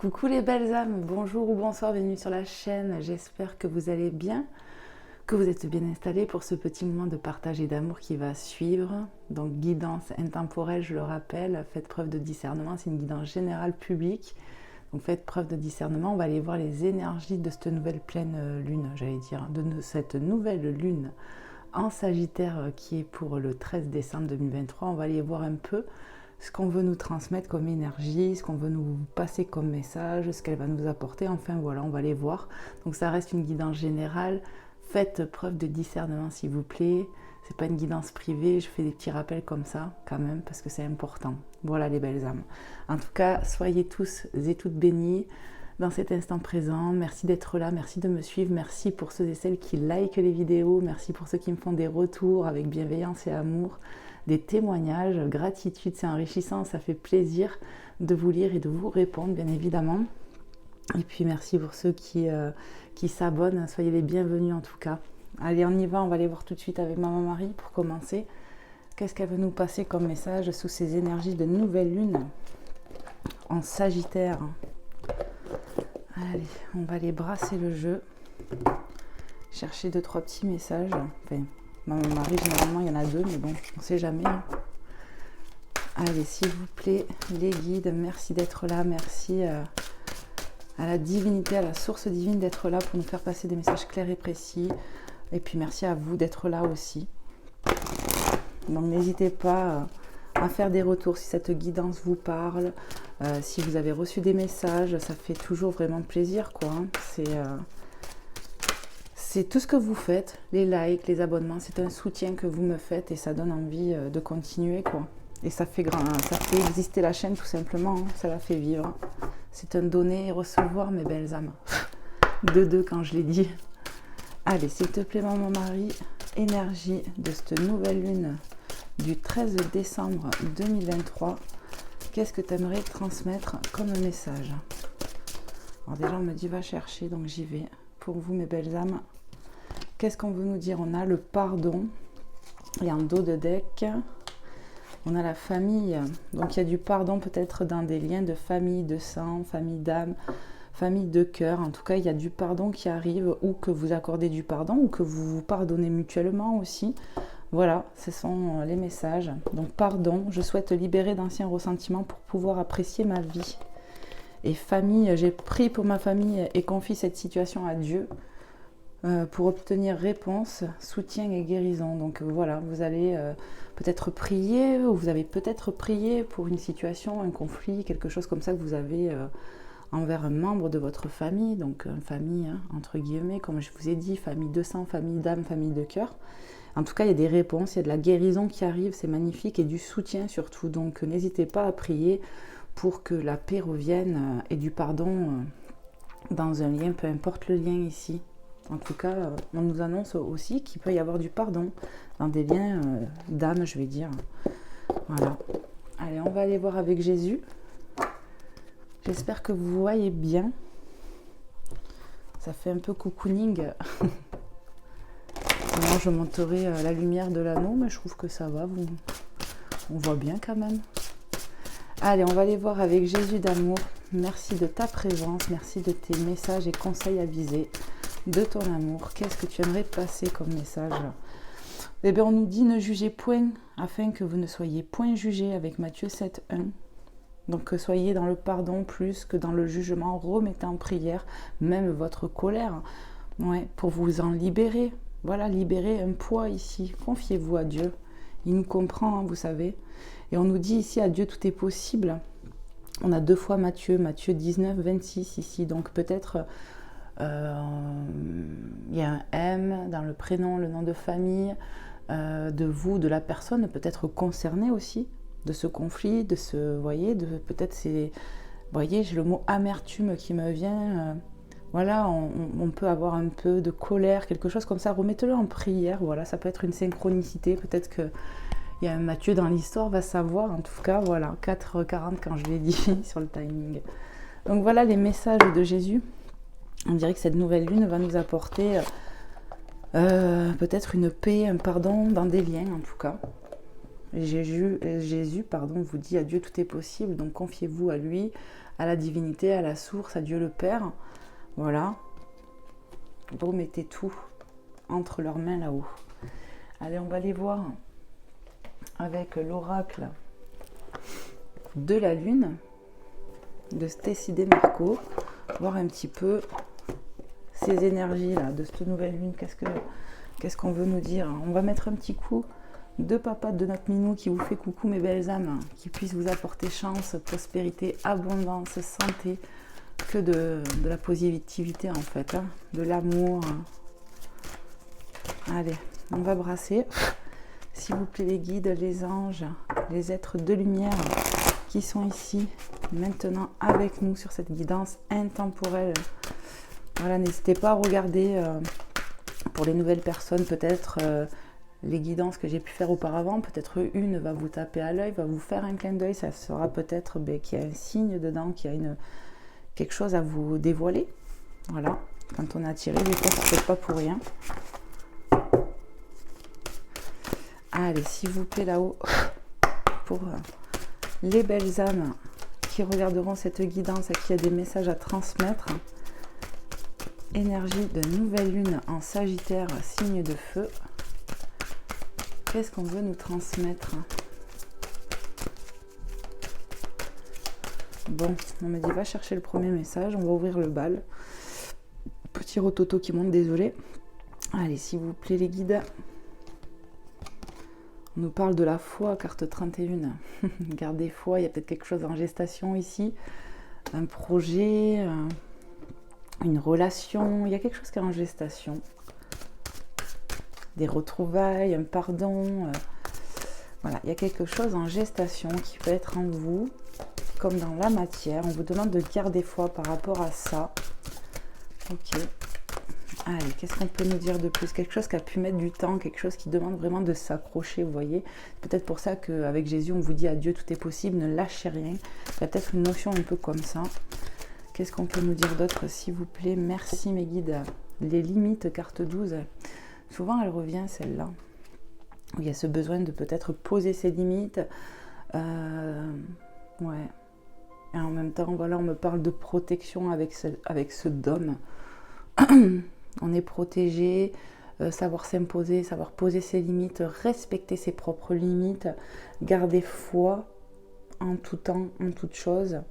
Coucou les belles âmes, bonjour ou bonsoir, bienvenue sur la chaîne. J'espère que vous allez bien, que vous êtes bien installés pour ce petit moment de partage et d'amour qui va suivre. Donc guidance intemporelle, je le rappelle, faites preuve de discernement, c'est une guidance générale publique. Donc faites preuve de discernement, on va aller voir les énergies de cette nouvelle pleine lune, j'allais dire, de cette nouvelle lune en Sagittaire qui est pour le 13 décembre 2023. On va aller voir un peu ce qu'on veut nous transmettre comme énergie, ce qu'on veut nous passer comme message, ce qu'elle va nous apporter. Enfin voilà, on va les voir. Donc ça reste une guidance générale. Faites preuve de discernement s'il vous plaît. C'est pas une guidance privée, je fais des petits rappels comme ça quand même parce que c'est important. Voilà les belles âmes. En tout cas, soyez tous et toutes bénis dans cet instant présent. Merci d'être là, merci de me suivre, merci pour ceux et celles qui likent les vidéos, merci pour ceux qui me font des retours avec bienveillance et amour, des témoignages, gratitude, c'est enrichissant, ça fait plaisir de vous lire et de vous répondre bien évidemment. Et puis merci pour ceux qui s'abonnent, soyez les bienvenus en tout cas. Allez, on y va, on va aller voir tout de suite avec Maman Marie pour commencer. Qu'est-ce qu'elle veut nous passer comme message sous ces énergies de nouvelle lune en Sagittaire? Allez, on va aller brasser le jeu, chercher 2-3 petits messages. Enfin, Maman Marie, généralement il y en a 2, mais bon, on ne sait jamais. Allez, s'il vous plaît, les guides, merci d'être là, merci à la divinité, à la source divine d'être là pour nous faire passer des messages clairs et précis. Et puis merci à vous d'être là aussi. Donc n'hésitez pas à faire des retours si cette guidance vous parle, si vous avez reçu des messages, ça fait toujours vraiment plaisir quoi. C'est tout ce que vous faites, les likes, les abonnements, c'est un soutien que vous me faites et ça donne envie de continuer quoi. Et ça fait exister la chaîne tout simplement, hein, ça la fait vivre. C'est un donner et recevoir mes belles âmes. De deux quand je l'ai dit. Allez, s'il te plaît Maman Marie, énergie de cette nouvelle lune du 13 décembre 2023. Qu'est-ce que tu aimerais transmettre comme message? Alors déjà on me dit va chercher, donc j'y vais. Pour vous mes belles âmes, qu'est-ce qu'on veut nous dire? On a le pardon et en dos de deck, on a la famille. Donc il y a du pardon peut-être dans des liens de famille, de sang, famille d'âme, famille de cœur. En tout cas, il y a du pardon qui arrive, ou que vous accordez du pardon, ou que vous vous pardonnez mutuellement aussi. Voilà, ce sont les messages. Donc pardon, je souhaite libérer d'anciens ressentiments pour pouvoir apprécier ma vie. Et famille, j'ai prié pour ma famille et confie cette situation à Dieu pour obtenir réponse, soutien et guérison. Donc voilà, vous allez peut-être prier, ou vous avez peut-être prié pour une situation, un conflit, quelque chose comme ça que vous avez envers un membre de votre famille. Donc famille, hein, entre guillemets, comme je vous ai dit, famille de sang, famille d'âme, famille de cœur. En tout cas, il y a des réponses, il y a de la guérison qui arrive, c'est magnifique, et du soutien surtout. Donc n'hésitez pas à prier pour que la paix revienne et du pardon dans un lien, peu importe le lien ici. En tout cas, on nous annonce aussi qu'il peut y avoir du pardon dans des liens d'âme, je vais dire. Voilà. Allez, on va aller voir avec Jésus. J'espère que vous voyez bien. Ça fait un peu cocooning. Moi, je monterai la lumière de l'anneau, mais je trouve que ça va. On voit bien quand même. Allez, on va aller voir avec Jésus d'amour. Merci de ta présence, merci de tes messages et conseils avisés, de ton amour. Qu'est-ce que tu aimerais passer comme message? Eh bien, on nous dit ne jugez point, afin que vous ne soyez point jugés, avec Matthieu 7:1. Donc, que soyez dans le pardon plus que dans le jugement, remettez en prière même votre colère, ouais, pour vous en libérer. Voilà, libérer un poids ici. Confiez-vous à Dieu. Il nous comprend, hein, vous savez. Et on nous dit ici, à Dieu, tout est possible. On a 2 fois Matthieu 19, 26 ici. Donc peut-être, il y a un M dans le prénom, le nom de famille, de vous, de la personne, peut-être concernée aussi, de ce conflit, de ce, voyez, de peut-être c'est, voyez, j'ai le mot amertume qui me vient. Voilà, on peut avoir un peu de colère, quelque chose comme ça. Remettez-le en prière, voilà, ça peut être une synchronicité, peut-être que il y a un Matthieu dans l'histoire, va savoir. En tout cas, voilà, 4h40 quand je l'ai dit sur le timing. Donc voilà les messages de Jésus. On dirait que cette nouvelle lune va nous apporter peut-être une paix, un pardon dans des liens en tout cas. Jésus, pardon, vous dit à Dieu tout est possible, donc confiez-vous à lui, à la divinité, à la source, à Dieu le Père. Voilà. Vous mettez tout entre leurs mains là-haut. Allez, on va aller voir avec l'oracle de la Lune de Stécie Demarco, voir un petit peu ces énergies là de cette nouvelle Lune. Qu'est-ce qu'on veut nous dire? On va mettre un petit coup de papa de notre minou qui vous fait coucou mes belles âmes, qui puisse vous apporter chance, prospérité, abondance, santé, que de la positivité en fait, hein, de l'amour. Allez, on va brasser. S'il vous plaît les guides, les anges, les êtres de lumière qui sont ici maintenant avec nous sur cette guidance intemporelle. Voilà, n'hésitez pas à regarder pour les nouvelles personnes peut-être les guidances que j'ai pu faire auparavant. Peut-être une va vous taper à l'œil, va vous faire un clin d'œil. Ça sera peut-être qu'il y a un signe dedans, qu'il y a quelque chose à vous dévoiler. Voilà, quand on a tiré, des fois ça ne fait pas pour rien. Allez, s'il vous plaît là-haut, pour les belles âmes qui regarderont cette guidance, à qui il y a des messages à transmettre. Énergie de nouvelle lune en Sagittaire, signe de feu. Qu'est-ce qu'on veut nous transmettre? Bon, on me dit va chercher le premier message, on va ouvrir le bal. Petit rototo qui monte, désolé. Allez, s'il vous plaît les guides. On nous parle de la foi, carte 31. Gardez foi, il y a peut-être quelque chose en gestation ici. Un projet, une relation, il y a quelque chose qui est en gestation. Des retrouvailles, un pardon. Voilà, il y a quelque chose en gestation qui peut être en vous, comme dans la matière. On vous demande de garder foi par rapport à ça. Ok. Allez, qu'est-ce qu'on peut nous dire de plus? Quelque chose qui a pu mettre du temps, quelque chose qui demande vraiment de s'accrocher, vous voyez. Peut-être pour ça qu'avec Jésus, on vous dit adieu, tout est possible, ne lâchez rien. Il y a peut-être une notion un peu comme ça. Qu'est-ce qu'on peut nous dire d'autre, s'il vous plaît? Merci mes guides. Les limites, carte 12. Souvent, elle revient, celle-là. Il y a ce besoin de peut-être poser ses limites. Ouais. Et en même temps, voilà, on me parle de protection avec ce dôme. On est protégé, savoir s'imposer, savoir poser ses limites, respecter ses propres limites, garder foi en tout temps, en toute chose.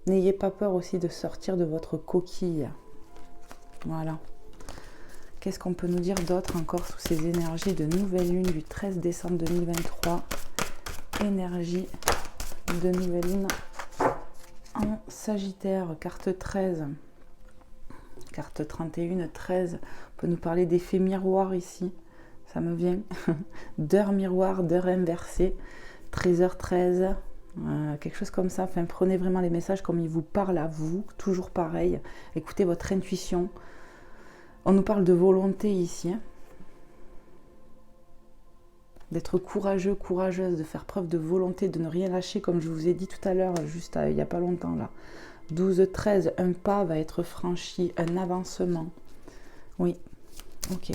N'ayez pas peur aussi de sortir de votre coquille. Voilà. Qu'est-ce qu'on peut nous dire d'autre encore sous ces énergies de nouvelle lune du 13 décembre 2023? Énergie de nouvelle lune en Sagittaire, carte 13. Carte 31, 13. On peut nous parler d'effet miroir ici. Ça me vient. D'heure miroir, d'heure inversée. 13h13. Quelque chose comme ça. Enfin, prenez vraiment les messages comme ils vous parlent à vous. Toujours pareil. Écoutez votre intuition. On nous parle de volonté ici. D'être courageux, courageuse, de faire preuve de volonté, de ne rien lâcher, comme je vous ai dit tout à l'heure, juste il n'y a pas longtemps là. 12-13, un pas va être franchi, un avancement. Oui, ok.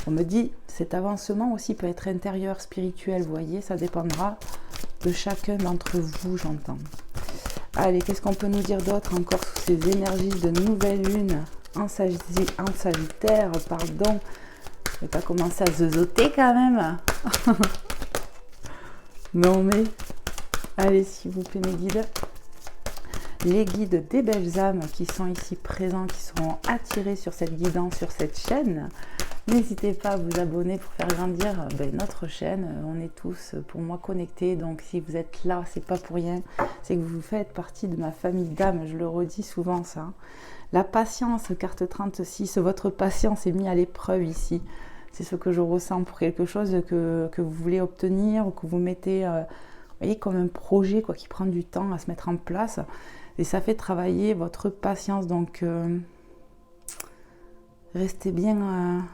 On me dit, cet avancement aussi peut être intérieur, spirituel, vous voyez, ça dépendra de chacun d'entre vous, j'entends. Allez, qu'est-ce qu'on peut nous dire d'autre encore sous ces énergies de nouvelle lune en Sagittaire, pardon. Je vais pas commencer à zozoter quand même. Non mais, allez s'il vous plaît mes guides. Les guides des belles âmes qui sont ici présents, qui seront attirés sur cette guidance, sur cette chaîne. N'hésitez pas à vous abonner pour faire grandir notre chaîne. On est tous pour moi connectés, donc si vous êtes là, c'est pas pour rien. C'est que vous faites partie de ma famille d'âmes, je le redis souvent ça. La patience, carte 36, votre patience est mise à l'épreuve ici. C'est ce que je ressens pour quelque chose que vous voulez obtenir ou que vous mettez voyez, comme un projet quoi, qui prend du temps à se mettre en place. Et ça fait travailler votre patience. Donc, restez bien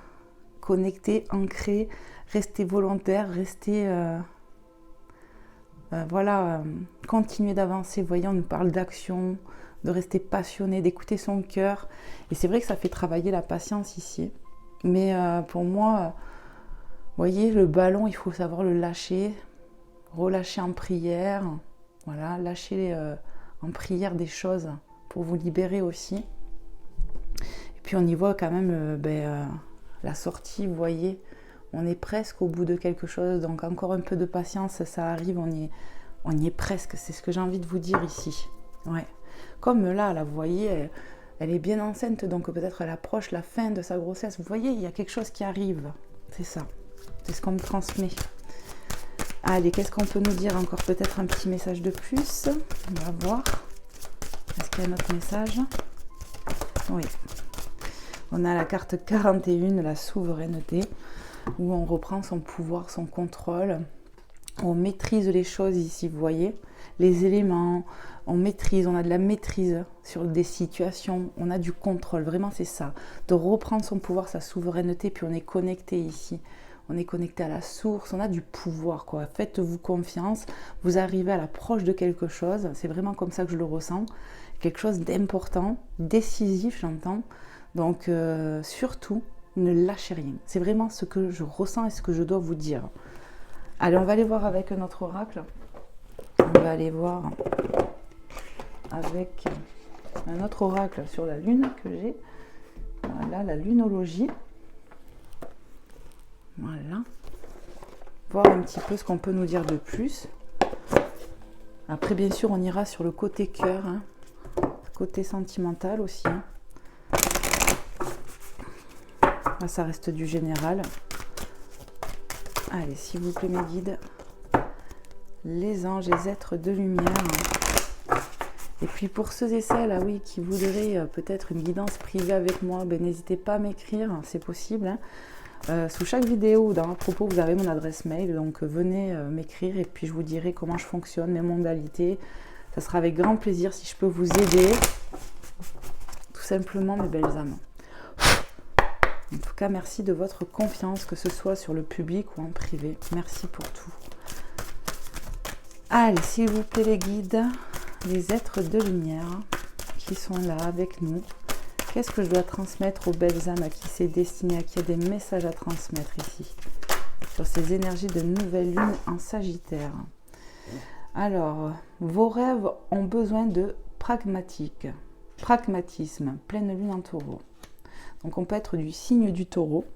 connecté, ancré, restez volontaire, restez... voilà, continuez d'avancer. Vous voyez, on nous parle d'action, de rester passionné, d'écouter son cœur. Et c'est vrai que ça fait travailler la patience ici. Mais pour moi, voyez, le ballon, il faut savoir le lâcher, relâcher en prière. Voilà, lâcher en prière des choses pour vous libérer aussi. Et puis on y voit quand même la sortie, vous voyez, on est presque au bout de quelque chose, donc encore un peu de patience, ça arrive, on y est presque, c'est ce que j'ai envie de vous dire ici. Ouais. Comme là, vous voyez, elle est bien enceinte, donc peut-être elle approche la fin de sa grossesse. Vous voyez, il y a quelque chose qui arrive, c'est ça, c'est ce qu'on me transmet. Allez, qu'est-ce qu'on peut nous dire encore? Peut-être un petit message de plus, on va voir. Est-ce qu'il y a un autre message? Oui. On a la carte 41, la souveraineté, où on reprend son pouvoir, son contrôle. On maîtrise les choses ici, vous voyez. Les éléments, on maîtrise, on a de la maîtrise sur des situations, on a du contrôle. Vraiment, c'est ça. De reprendre son pouvoir, sa souveraineté, puis on est connecté ici. On est connecté à la source, on a du pouvoir, quoi. Faites-vous confiance, vous arrivez à l'approche de quelque chose. C'est vraiment comme ça que je le ressens. Quelque chose d'important, décisif, j'entends. Donc, surtout, ne lâchez rien. C'est vraiment ce que je ressens et ce que je dois vous dire. Allez, on va aller voir avec notre oracle. On va aller voir avec un autre oracle sur la lune que j'ai. Voilà, la lunologie. Voilà. Voir un petit peu ce qu'on peut nous dire de plus. Après, bien sûr, on ira sur le côté cœur, hein. Côté sentimental aussi. Hein. Là, ça reste du général. Allez, s'il vous plaît, mes guides. Les anges, les êtres de lumière. Et puis pour ceux et celles, oui, qui voudraient peut-être une guidance privée avec moi, n'hésitez pas à m'écrire, c'est possible. Hein. Sous chaque vidéo, dans à propos, vous avez mon adresse mail, donc venez m'écrire et puis je vous dirai comment je fonctionne, mes modalités. Ça sera avec grand plaisir si je peux vous aider. Tout simplement, mes belles âmes. En tout cas, merci de votre confiance, que ce soit sur le public ou en privé. Merci pour tout. Allez, s'il vous plaît, les guides, les êtres de lumière qui sont là avec nous. Qu'est-ce que je dois transmettre aux belles âmes à qui c'est destiné, à qui il y a des messages à transmettre ici, sur ces énergies de nouvelle lune en Sagittaire? Alors, vos rêves ont besoin de pragmatisme, pleine lune en taureau. Donc on peut être du signe du taureau.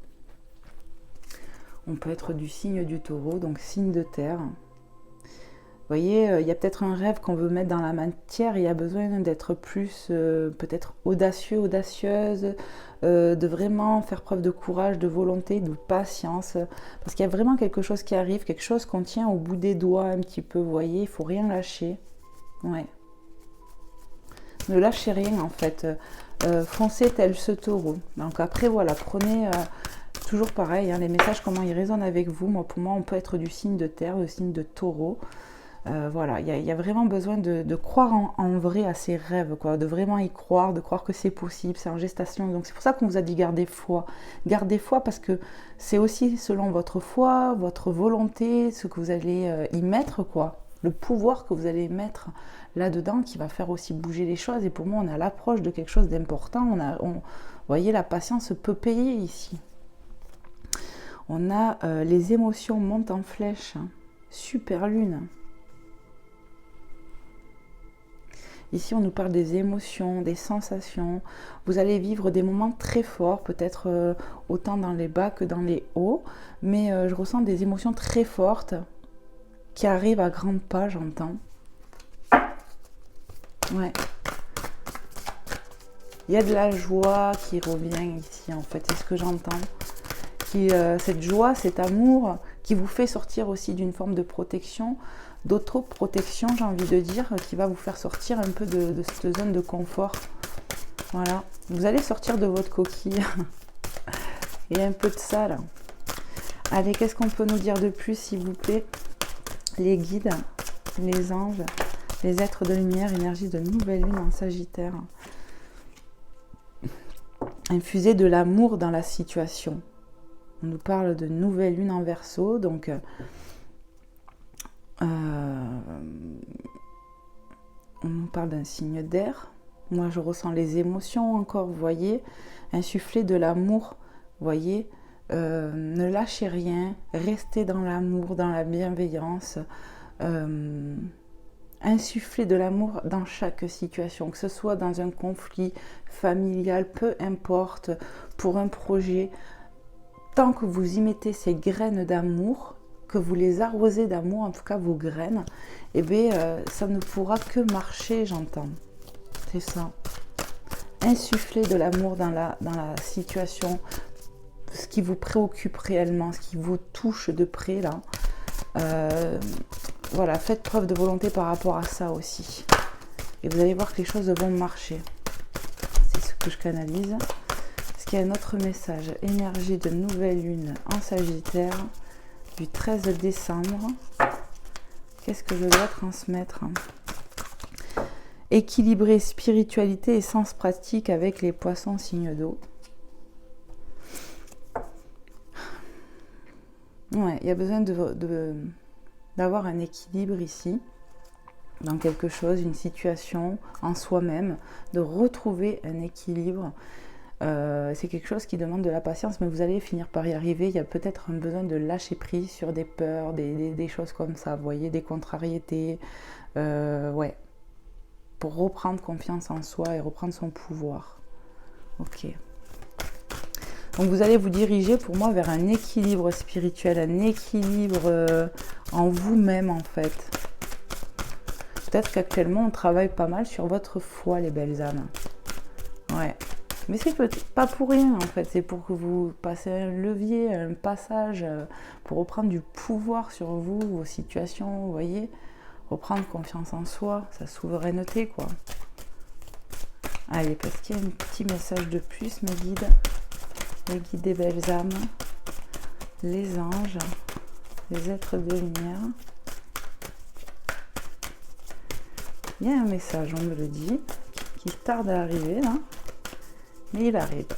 On peut être du signe du taureau, donc signe de terre. Vous voyez, il y a peut-être un rêve qu'on veut mettre dans la matière, il y a besoin d'être plus peut-être audacieux, audacieuse, de vraiment faire preuve de courage, de volonté, de patience, parce qu'il y a vraiment quelque chose qui arrive, quelque chose qu'on tient au bout des doigts un petit peu, vous voyez, il ne faut rien lâcher. Ouais. Ne lâchez rien en fait, foncez tel ce taureau. Donc après voilà, prenez toujours pareil, hein, les messages, comment ils résonnent avec vous. Moi, pour moi, on peut être du signe de terre, du signe de taureau. Voilà, il y a vraiment besoin de croire en vrai à ses rêves, quoi, de vraiment y croire, de croire que c'est possible, c'est en gestation. Donc c'est pour ça qu'on vous a dit gardez foi. Gardez foi parce que c'est aussi selon votre foi, votre volonté, ce que vous allez y mettre, quoi, le pouvoir que vous allez mettre là-dedans qui va faire aussi bouger les choses. Et pour moi, on est à l'approche de quelque chose d'important. Vous voyez, la patience peut payer ici. On a les émotions montent en flèche, hein. Super lune. Ici, on nous parle des émotions, des sensations. Vous allez vivre des moments très forts, peut-être autant dans les bas que dans les hauts. Mais je ressens des émotions très fortes qui arrivent à grands pas, j'entends. Ouais. Il y a de la joie qui revient ici, en fait. C'est ce que j'entends. Cette joie, cet amour qui vous fait sortir aussi d'une forme de protection, d'auto-protection, j'ai envie de dire, qui va vous faire sortir un peu de cette zone de confort. Voilà. Vous allez sortir de votre coquille. Il y a un peu de ça, là. Allez, qu'est-ce qu'on peut nous dire de plus, s'il vous plaît? Les guides, les anges, les êtres de lumière, énergie de nouvelle lune en Sagittaire. Infusez de l'amour dans la situation. On nous parle de nouvelle lune en Verseau, donc on nous parle d'un signe d'air. Moi, je ressens les émotions encore, vous voyez, insuffler de l'amour, vous voyez, Ne lâchez rien, restez dans l'amour, dans la bienveillance. Insufflez de l'amour dans chaque situation, que ce soit dans un conflit familial, peu importe, pour un projet. Tant que vous y mettez ces graines d'amour, que vous les arrosez d'amour, en tout cas vos graines, eh bien, ça ne pourra que marcher, j'entends. C'est ça. Insufflez de l'amour dans la situation, ce qui vous préoccupe réellement, ce qui vous touche de près, là. Voilà, faites preuve de volonté par rapport à ça aussi. Et vous allez voir que les choses vont marcher. C'est ce que je canalise. Est-ce qu'il y a un autre message? Énergie de nouvelle lune en Sagittaire du 13 décembre. Qu'est-ce que je dois transmettre? Équilibrer spiritualité et sens pratique avec les poissons signes d'eau. Ouais, il y a besoin d'avoir un équilibre ici, dans quelque chose, une situation, en soi-même, de retrouver un équilibre. C'est quelque chose qui demande de la patience, mais vous allez finir par y arriver. Il y a peut-être un besoin de lâcher prise sur des peurs, des choses comme ça, vous voyez, des contrariétés. Ouais. Pour reprendre confiance en soi et reprendre son pouvoir. Ok. Donc vous allez vous diriger pour moi vers un équilibre spirituel, un équilibre en vous-même en fait. Peut-être qu'actuellement on travaille pas mal sur votre foi les belles âmes. Ouais. Mais c'est pas pour rien en fait, c'est pour que vous passez un levier, un passage pour reprendre du pouvoir sur vous, vos situations, vous voyez. Reprendre confiance en soi, sa souveraineté quoi. Allez, parce qu'il y a un petit message de plus, mes guides. Les guides des belles âmes, les anges, les êtres de lumière. Il y a un message, on me le dit, qui tarde à arriver là, mais il arrive.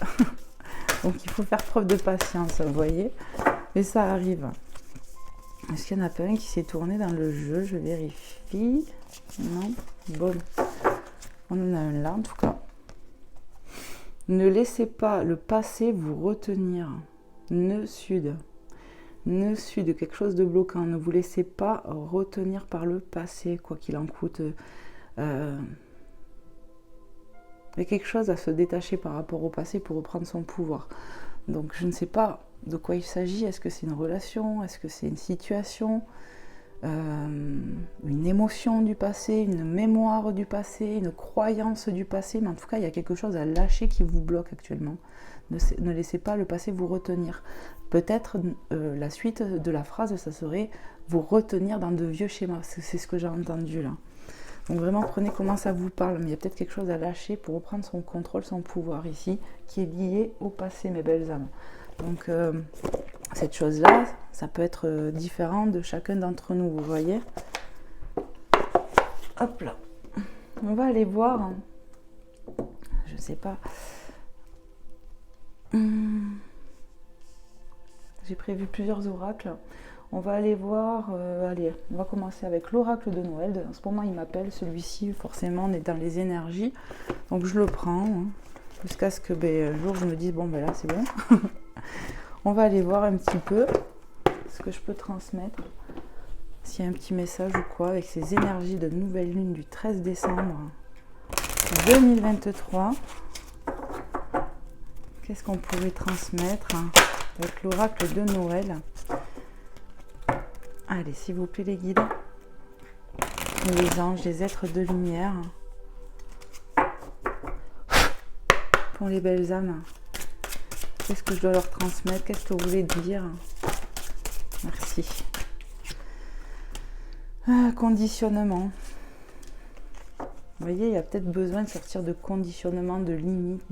Donc il faut faire preuve de patience, vous voyez, mais ça arrive. Est-ce qu'il y en a pas un qui s'est tourné dans le jeu? Je vérifie. Non. Bon. On en a un là, en tout cas. Ne laissez pas le passé vous retenir. Nœud sud. Nœud sud, quelque chose de bloquant. Ne vous laissez pas retenir par le passé, quoi qu'il en coûte. Il y a quelque chose à se détacher par rapport au passé pour reprendre son pouvoir. Donc je ne sais pas de quoi il s'agit. Est-ce que c'est une relation? Est-ce que c'est une situation? Une émotion du passé, une mémoire du passé, une croyance du passé, mais en tout cas il y a quelque chose à lâcher qui vous bloque actuellement. Ne laissez pas le passé vous retenir. Peut-être la suite de la phrase, ça serait vous retenir dans de vieux schémas, c'est ce que j'ai entendu là. Donc vraiment prenez comment ça vous parle, mais il y a peut-être quelque chose à lâcher pour reprendre son contrôle, son pouvoir ici, qui est lié au passé, mes belles âmes. Donc cette chose-là, ça peut être différent de chacun d'entre nous, vous voyez. Hop là. On va aller voir, je sais pas. J'ai prévu plusieurs oracles. On va aller voir, allez, on va commencer avec l'oracle de Noël. En ce moment, il m'appelle, celui-ci, forcément, on est dans les énergies. Donc, je le prends, hein, jusqu'à ce que, un jour, je me dise, bon, là, c'est bon. On va aller voir un petit peu ce que je peux transmettre. S'il y a un petit message ou quoi, avec ces énergies de nouvelle lune du 13 décembre 2023. Qu'est-ce qu'on pourrait transmettre avec l'oracle de Noël? Allez, s'il vous plaît, les guides, les anges, les êtres de lumière, pour les belles âmes, qu'est-ce que je dois leur transmettre? Qu'est-ce que vous voulez dire? Merci. Conditionnement. Vous voyez, il y a peut-être besoin de sortir de conditionnement, de limite,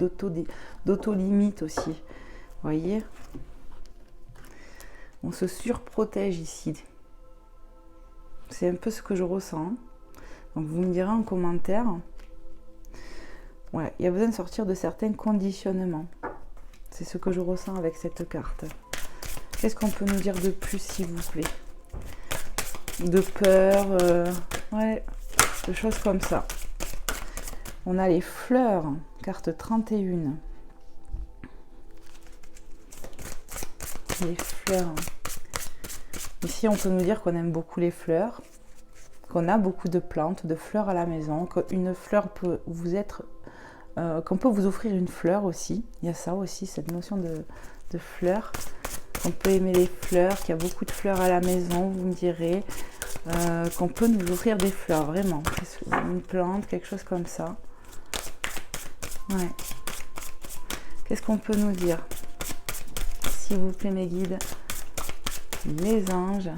d'auto-limite aussi. Vous voyez? On se surprotège ici. C'est un peu ce que je ressens. Donc vous me direz en commentaire. Ouais, il y a besoin de sortir de certains conditionnements. C'est ce que je ressens avec cette carte. Qu'est-ce qu'on peut nous dire de plus, s'il vous plaît? De peur, ouais, de choses comme ça. On a les fleurs, carte 31. Les fleurs. Ici, on peut nous dire qu'on aime beaucoup les fleurs, qu'on a beaucoup de plantes, de fleurs à la maison, qu'une fleur peut vous être... qu'on peut vous offrir une fleur aussi. Il y a ça aussi, cette notion de fleurs. On peut aimer les fleurs, qu'il y a beaucoup de fleurs à la maison, vous me direz. Qu'on peut nous offrir des fleurs, vraiment. Une plante, quelque chose comme ça. Ouais. Qu'est-ce qu'on peut nous dire? S'il vous plaît, mes guides. Les anges,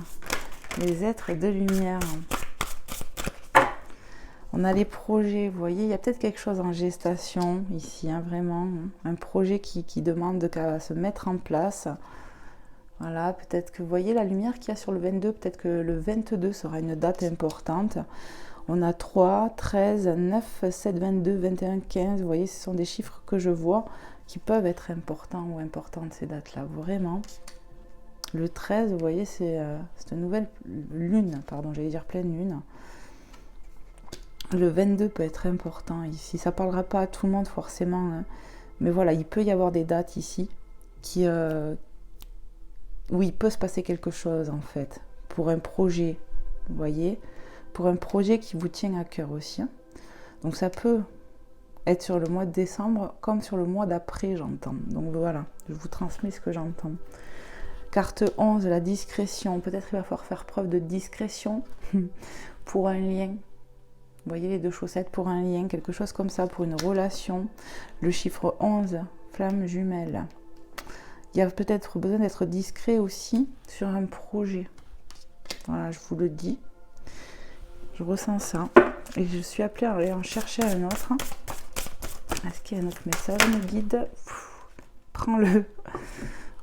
les êtres de lumière. On a les projets, vous voyez, il y a peut-être quelque chose en gestation ici, hein, vraiment. Un projet qui demande qu'à se mettre en place. Voilà, peut-être que vous voyez la lumière qu'il y a sur le 22, peut-être que le 22 sera une date importante. On a 3, 13, 9, 7, 22, 21, 15. Vous voyez, ce sont des chiffres que je vois qui peuvent être importants ou importantes ces dates-là, vraiment. Le 13, vous voyez, c'est une nouvelle lune, pardon, j'allais dire pleine lune. Le 22 peut être important ici. Ça ne parlera pas à tout le monde forcément, hein. Mais voilà, il peut y avoir des dates ici où il peut se passer quelque chose en fait, pour un projet, vous voyez, pour un projet qui vous tient à cœur aussi, hein. Donc ça peut être sur le mois de décembre comme sur le mois d'après, j'entends. Donc voilà, je vous transmets ce que j'entends. Carte 11, la discrétion. Peut-être qu'il va falloir faire preuve de discrétion pour un lien. Vous voyez les deux chaussettes, pour un lien, quelque chose comme ça, pour une relation. Le chiffre 11, flamme jumelle. Il y a peut-être besoin d'être discret aussi sur un projet. Voilà, je vous le dis. Je ressens ça. Et je suis appelée à aller en chercher un autre. Est-ce qu'il y a un autre message, me guide? Prends-le.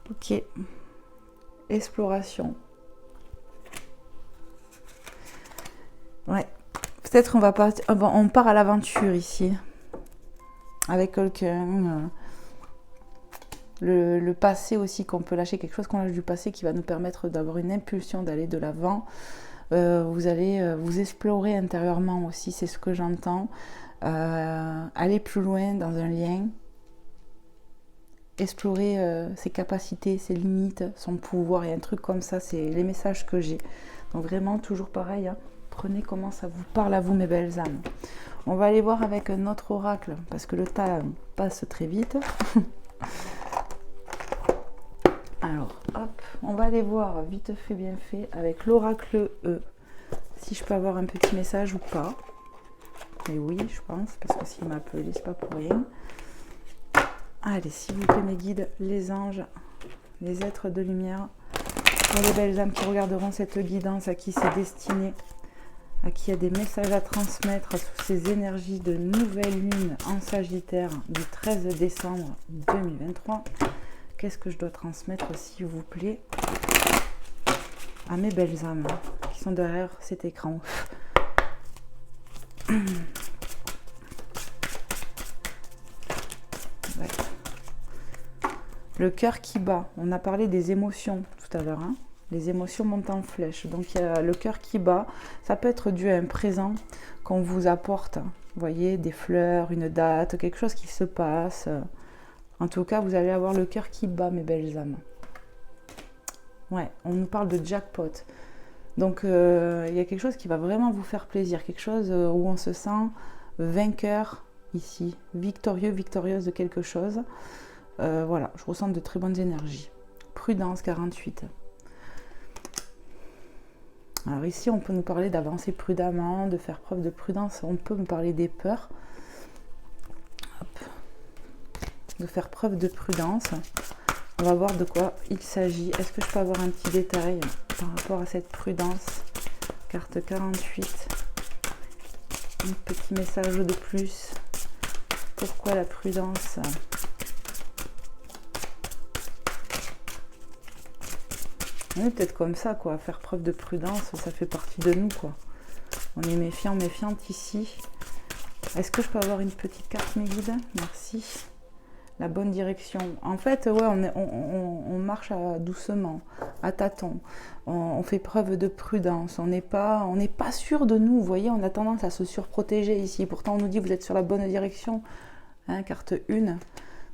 Ok. Exploration. Ouais. Peut-être on va partir. On part à l'aventure ici. Avec quelqu'un. Le passé aussi, qu'on peut lâcher quelque chose qu'on lâche du passé qui va nous permettre d'avoir une impulsion d'aller de l'avant. Vous allez vous explorer intérieurement aussi, c'est ce que j'entends. Aller plus loin dans un lien. Explorer ses capacités, ses limites, son pouvoir et un truc comme ça, c'est les messages que j'ai. Donc vraiment, toujours pareil, hein, prenez comment ça vous parle à vous, mes belles âmes. On va aller voir avec un autre oracle, parce que le temps passe très vite. Alors, hop, on va aller voir vite fait, bien fait, avec l'oracle E. Si je peux avoir un petit message ou pas. Et oui, je pense, parce que s'il m'a appelé, c'est pas pour rien. Allez, s'il vous plaît, mes guides, les anges, les êtres de lumière, pour les belles âmes qui regarderont cette guidance, à qui c'est destiné, à qui il y a des messages à transmettre sous ces énergies de nouvelle lune en Sagittaire du 13 décembre 2023. Qu'est-ce que je dois transmettre, s'il vous plaît, à mes belles âmes qui sont derrière cet écran? Ouais. Le cœur qui bat. On a parlé des émotions tout à l'heure, hein. Les émotions montent en flèche. Donc il y a le cœur qui bat. Ça peut être dû à un présent qu'on vous apporte. Vous voyez, des fleurs, une date, quelque chose qui se passe. En tout cas, vous allez avoir le cœur qui bat, mes belles âmes. Ouais, on nous parle de jackpot. Donc, il y a quelque chose qui va vraiment vous faire plaisir. Quelque chose où on se sent vainqueur ici. Victorieux, victorieuse de quelque chose. Voilà, je ressens de très bonnes énergies. Prudence, 48. Alors ici, on peut nous parler d'avancer prudemment, de faire preuve de prudence. On peut nous parler des peurs. Hop. De faire preuve de prudence. On va voir de quoi il s'agit. Est-ce que je peux avoir un petit détail par rapport à cette prudence? Carte 48. Un petit message de plus. Pourquoi la prudence? On est peut-être comme ça, quoi. Faire preuve de prudence, ça fait partie de nous, quoi. On est méfiant, méfiante ici. Est-ce que je peux avoir une petite carte, mes guides? Merci. La bonne direction. En fait, ouais, on marche doucement, à tâtons. On fait preuve de prudence. On n'est pas sûr de nous. Vous voyez, on a tendance à se surprotéger ici. Pourtant, on nous dit vous êtes sur la bonne direction. Hein, carte 1.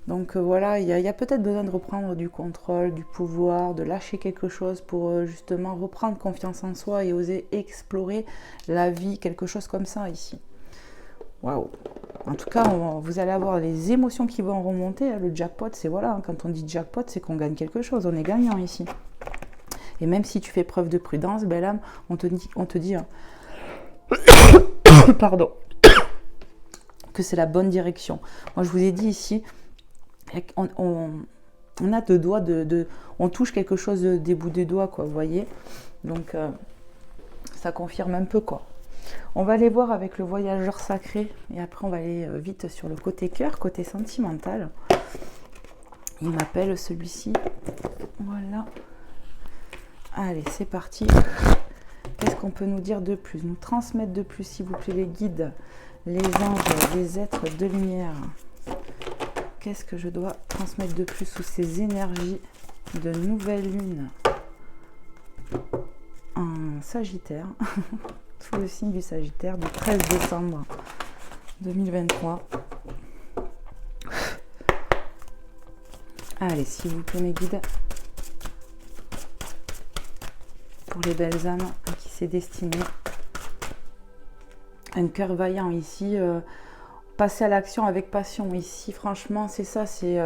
Donc voilà, il y a peut-être besoin de reprendre du contrôle, du pouvoir, de lâcher quelque chose pour justement reprendre confiance en soi et oser explorer la vie, quelque chose comme ça ici. Waouh! En tout cas, vous allez avoir les émotions qui vont remonter. Le jackpot, c'est voilà, quand on dit jackpot, c'est qu'on gagne quelque chose, on est gagnant ici. Et même si tu fais preuve de prudence, belle âme, on te dit hein, pardon, que c'est la bonne direction. Moi, je vous ai dit ici, on a deux doigts on touche quelque chose des bouts des doigts, quoi, vous voyez. Donc, ça confirme un peu, quoi. On va aller voir avec le voyageur sacré et après on va aller vite sur le côté cœur, côté sentimental. Il m'appelle celui-ci. Voilà. Allez, c'est parti. Qu'est-ce qu'on peut nous dire de plus? Nous transmettre de plus, s'il vous plaît, les guides, les anges, les êtres de lumière. Qu'est-ce que je dois transmettre de plus sous ces énergies de nouvelle lune en Sagittaire, sous le signe du Sagittaire, du 13 décembre 2023. Allez, s'il vous plaît, mes guides, pour les belles âmes à qui c'est destiné. Un cœur vaillant ici, passer à l'action avec passion ici, franchement, c'est ça, c'est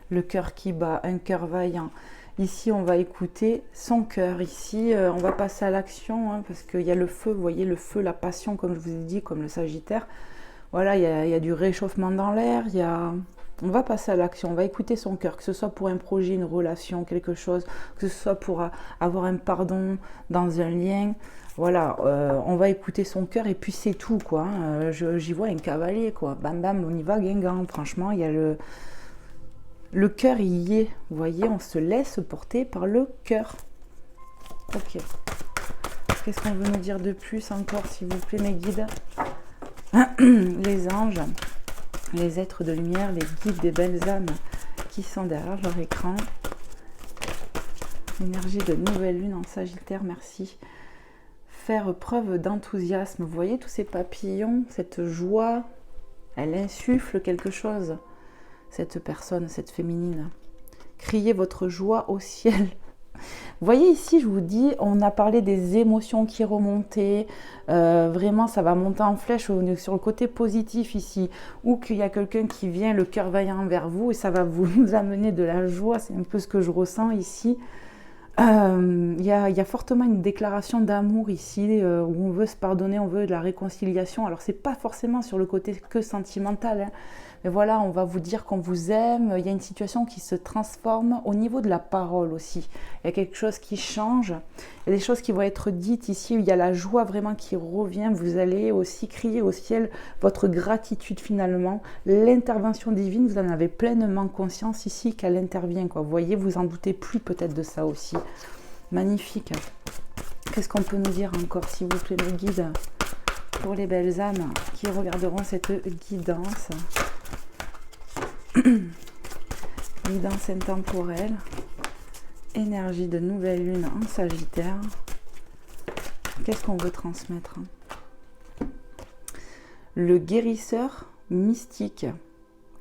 le cœur qui bat, un cœur vaillant. Ici, on va écouter son cœur. Ici, on va passer à l'action, hein, parce qu'il y a le feu, vous voyez, le feu, la passion, comme je vous ai dit, comme le Sagittaire. Voilà, il y a du réchauffement dans l'air, on va passer à l'action, on va écouter son cœur, que ce soit pour un projet, une relation, quelque chose, que ce soit pour avoir un pardon dans un lien. Voilà, on va écouter son cœur et puis c'est tout, quoi. Hein. J'y vois un cavalier, quoi. Bam, bam, on y va, Guingamp. Franchement, il y a le cœur, il y est. Vous voyez, on se laisse porter par le cœur. Ok. Qu'est-ce qu'on veut nous dire de plus encore, s'il vous plaît, mes guides? Les anges, les êtres de lumière, les guides des belles âmes qui sont derrière leur écran. Énergie de nouvelle lune en Sagittaire, merci. Faire preuve d'enthousiasme. Vous voyez tous ces papillons, cette joie, elle insuffle quelque chose, cette personne, cette féminine. Criez votre joie au ciel. Vous voyez ici, je vous dis, on a parlé des émotions qui remontaient. Vraiment, ça va monter en flèche. On est sur le côté positif ici, ou qu'il y a quelqu'un qui vient, le cœur vaillant vers vous, et ça va vous amener de la joie. C'est un peu ce que je ressens ici. Il y a fortement une déclaration d'amour ici, où on veut se pardonner, on veut de la réconciliation. Alors, c'est pas forcément sur le côté que sentimental, hein. Mais voilà, on va vous dire qu'on vous aime. Il y a une situation qui se transforme au niveau de la parole aussi. Il y a quelque chose qui change. Il y a des choses qui vont être dites ici. Il y a la joie vraiment qui revient. Vous allez aussi crier au ciel votre gratitude finalement. L'intervention divine, vous en avez pleinement conscience ici qu'elle intervient, quoi. Vous voyez, vous en doutez plus peut-être de ça aussi. Magnifique. Qu'est-ce qu'on peut nous dire encore, s'il vous plaît, mes guides, pour les belles âmes qui regarderont cette guidance? Guidance intemporelle, énergie de nouvelle lune en Sagittaire. Qu'est-ce qu'on veut transmettre? Le guérisseur mystique,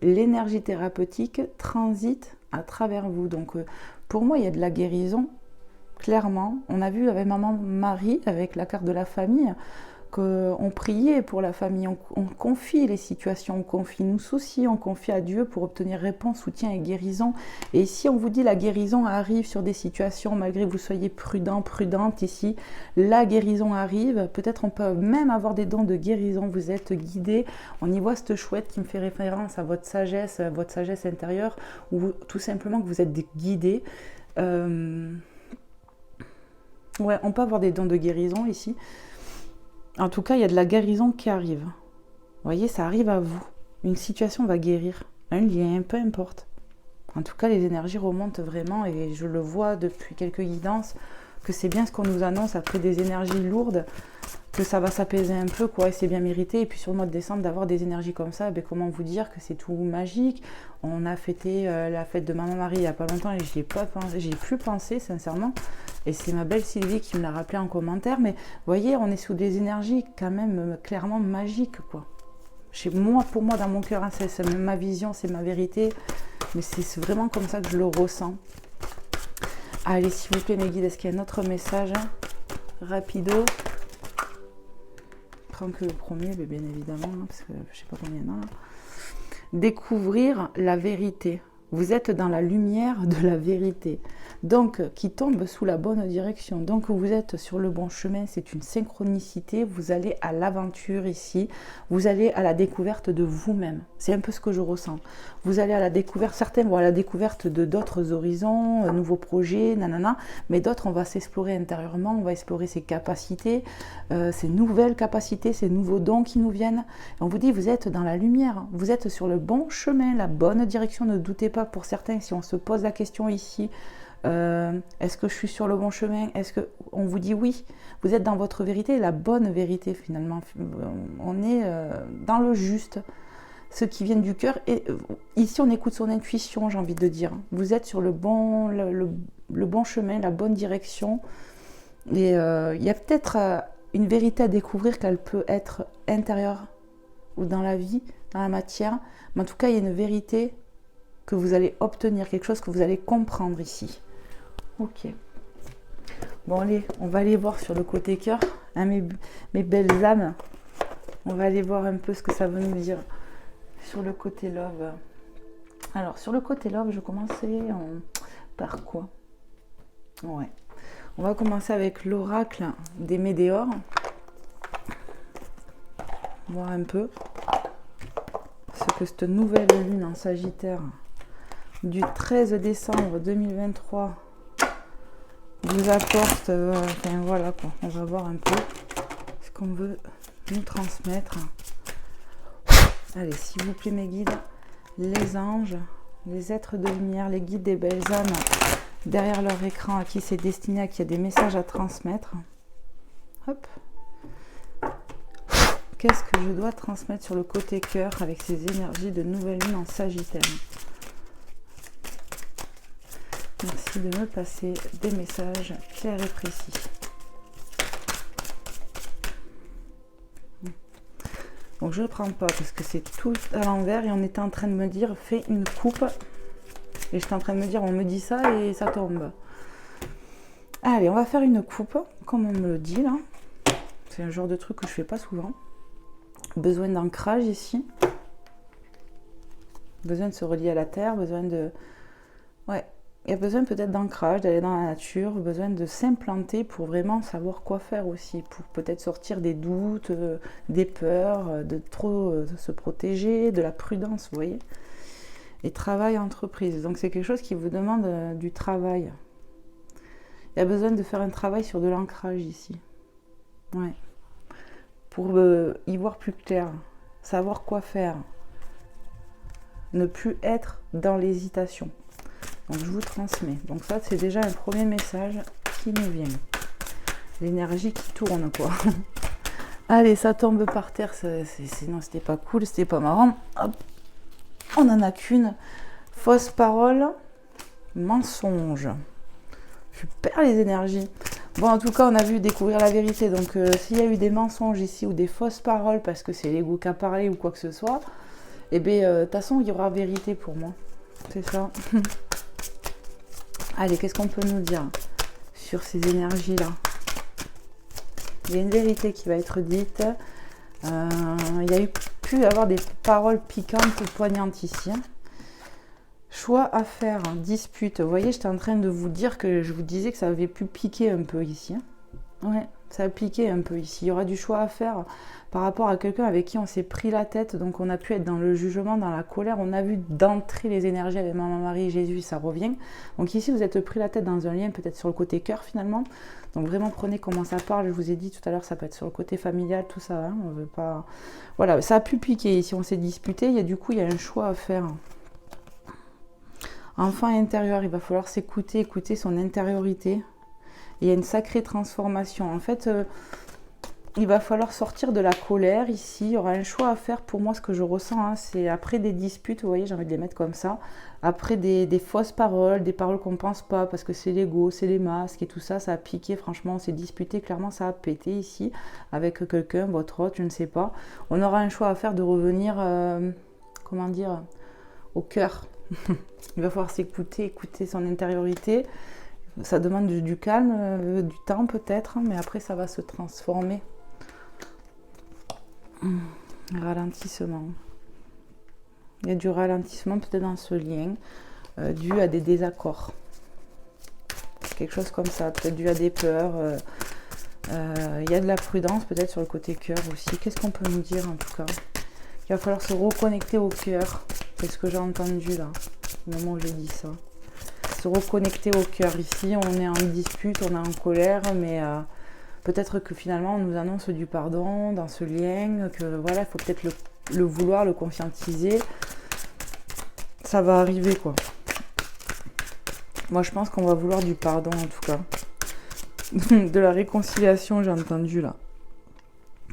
l'énergie thérapeutique transite à travers vous. Donc pour moi, il y a de la guérison, clairement. On a vu avec maman Marie, avec la carte de la famille, qu'on priait pour la famille, on confie les situations, on confie nos soucis, on confie à Dieu pour obtenir réponse, soutien et guérison. Et ici, on vous dit la guérison arrive sur des situations, malgré que vous soyez prudent, prudente ici, la guérison arrive. Peut-être on peut même avoir des dons de guérison, vous êtes guidé. On y voit cette chouette qui me fait référence à votre sagesse intérieure, ou tout simplement que vous êtes guidé. Ouais, on peut avoir des dons de guérison ici. En tout cas, il y a de la guérison qui arrive. Vous voyez, ça arrive à vous. Une situation va guérir. Un lien, peu importe. En tout cas, les énergies remontent vraiment et je le vois depuis quelques guidances que c'est bien ce qu'on nous annonce après des énergies lourdes, que ça va s'apaiser un peu, quoi, et c'est bien mérité. Et puis sur le mois de décembre, d'avoir des énergies comme ça, ben, comment vous dire que c'est tout magique. On a fêté la fête de Maman Marie il n'y a pas longtemps et j'y ai plus pensé, sincèrement. Et c'est ma belle Sylvie qui me l'a rappelé en commentaire. Mais vous voyez, on est sous des énergies quand même clairement magiques, quoi. Chez moi, pour moi, dans mon cœur, hein, c'est ma vision, c'est ma vérité. Mais c'est vraiment comme ça que je le ressens. Allez, s'il vous plaît, mes guides, est-ce qu'il y a un autre message rapido? Je prends que le premier, mais bien évidemment, hein, parce que je ne sais pas combien il y en a. Découvrir la vérité. Vous êtes dans la lumière de la vérité, donc qui tombe sous la bonne direction. Donc vous êtes sur le bon chemin, c'est une synchronicité, vous allez à l'aventure ici, vous allez à la découverte de vous-même. C'est un peu ce que je ressens. Vous allez à la découverte, certains vont à la découverte de d'autres horizons, nouveaux projets, nanana, mais d'autres on va s'explorer intérieurement, on va explorer ses capacités, ces nouvelles capacités, ces nouveaux dons qui nous viennent. Et on vous dit, vous êtes dans la lumière, vous êtes sur le bon chemin, la bonne direction, ne doutez pas. Pour certains, si on se pose la question ici, est-ce que je suis sur le bon chemin? Est-ce que on vous dit oui? Vous êtes dans votre vérité, la bonne vérité finalement. On est dans le juste, ce qui vient du cœur. Et ici, on écoute son intuition, j'ai envie de dire. Vous êtes sur le bon chemin, la bonne direction. Et il y a peut-être une vérité à découvrir qu'elle peut être intérieure ou dans la vie, dans la matière. Mais en tout cas, il y a une vérité que vous allez obtenir, quelque chose que vous allez comprendre ici. Ok. Bon, allez, on va aller voir sur le côté cœur, hein, mes belles âmes. On va aller voir un peu ce que ça veut nous dire sur le côté love. Alors, sur le côté love, je commençais par quoi? Ouais. On va commencer avec l'oracle des météores. Voir un peu ce que cette nouvelle lune en Sagittaire du 13 décembre 2023 vous apporte, enfin voilà quoi, on va voir un peu ce qu'on veut nous transmettre. Allez, s'il vous plaît mes guides, les anges, les êtres de lumière, les guides des belles âmes derrière leur écran à qui c'est destiné, à qui il y a des messages à transmettre. Hop. Qu'est-ce que je dois transmettre sur le côté cœur avec ces énergies de nouvelle lune en Sagittaire? Merci de me passer des messages clairs et précis. Donc je ne prends pas parce que c'est tout à l'envers et on était en train de me dire fais une coupe. Et j'étais en train de me dire on me dit ça et ça tombe. Allez, on va faire une coupe comme on me le dit là. C'est un genre de truc que je fais pas souvent. Besoin d'ancrage ici. Besoin de se relier à la terre, besoin de... Ouais. Il y a besoin peut-être d'ancrage, d'aller dans la nature, besoin de s'implanter pour vraiment savoir quoi faire aussi, pour peut-être sortir des doutes, des peurs, de trop se protéger, de la prudence, vous voyez. Et travail entreprise, donc c'est quelque chose qui vous demande du travail. Il y a besoin de faire un travail sur de l'ancrage ici. Ouais. Pour y voir plus clair, savoir quoi faire, ne plus être dans l'hésitation. Donc je vous transmets. Donc ça c'est déjà un premier message qui nous vient. L'énergie qui tourne quoi. Allez, ça tombe par terre. Sinon c'était pas cool, c'était pas marrant. Hop. On n'en a qu'une. Fausse parole, mensonge. Je perds les énergies. Bon, en tout cas, on a vu découvrir la vérité. Donc, s'il y a eu des mensonges ici ou des fausses paroles parce que c'est l'ego qui a parlé ou quoi que ce soit, eh bien, de toute façon, il y aura vérité pour moi. C'est ça. Allez, qu'est-ce qu'on peut nous dire sur ces énergies-là? Il y a une vérité qui va être dite. Il y a pu avoir des paroles piquantes ou poignantes ici. Choix à faire, dispute. Vous voyez, j'étais en train de vous dire que je vous disais que ça avait pu piquer un peu ici. Ouais, ça a piqué un peu ici. Il y aura du choix à faire par rapport à quelqu'un avec qui on s'est pris la tête. Donc on a pu être dans le jugement, dans la colère. On a vu d'entrer les énergies avec Maman Marie, Jésus, ça revient. Donc ici, vous êtes pris la tête dans un lien peut-être sur le côté cœur finalement. Donc vraiment prenez comment ça parle. Je vous ai dit tout à l'heure, ça peut être sur le côté familial, tout ça. Hein, on veut pas... Voilà, ça a pu piquer ici. On s'est disputé. Du coup, il y a un choix à faire. Enfant intérieur, il va falloir s'écouter, écouter son intériorité. Il y a une sacrée transformation. En fait, il va falloir sortir de la colère ici. Il y aura un choix à faire pour moi, ce que je ressens. Hein, c'est après des disputes, vous voyez, j'ai envie de les mettre comme ça. Après des fausses paroles, des paroles qu'on ne pense pas, parce que c'est l'ego, c'est les masques et tout ça, ça a piqué. Franchement, on s'est disputé, clairement, ça a pété ici avec quelqu'un, votre hôte, je ne sais pas. On aura un choix à faire de revenir, comment dire, au cœur. Il va falloir s'écouter, écouter son intériorité. Ça demande du calme, du temps peut-être, mais après ça va se transformer. Ralentissement. Il y a du ralentissement peut-être dans ce lien, dû à des désaccords. Quelque chose comme ça, peut-être dû à des peurs. Il y a de la prudence peut-être sur le côté cœur aussi. Qu'est-ce qu'on peut nous dire en tout cas? Il va falloir se reconnecter au cœur. C'est ce que j'ai entendu là, au moment où j'ai dit ça. Se reconnecter au cœur. Ici, on est en dispute, on est en colère, mais peut-être que finalement, on nous annonce du pardon dans ce lien, que voilà, il faut peut-être le vouloir, le conscientiser. Ça va arriver, quoi. Moi, je pense qu'on va vouloir du pardon, en tout cas. De la réconciliation, j'ai entendu, là.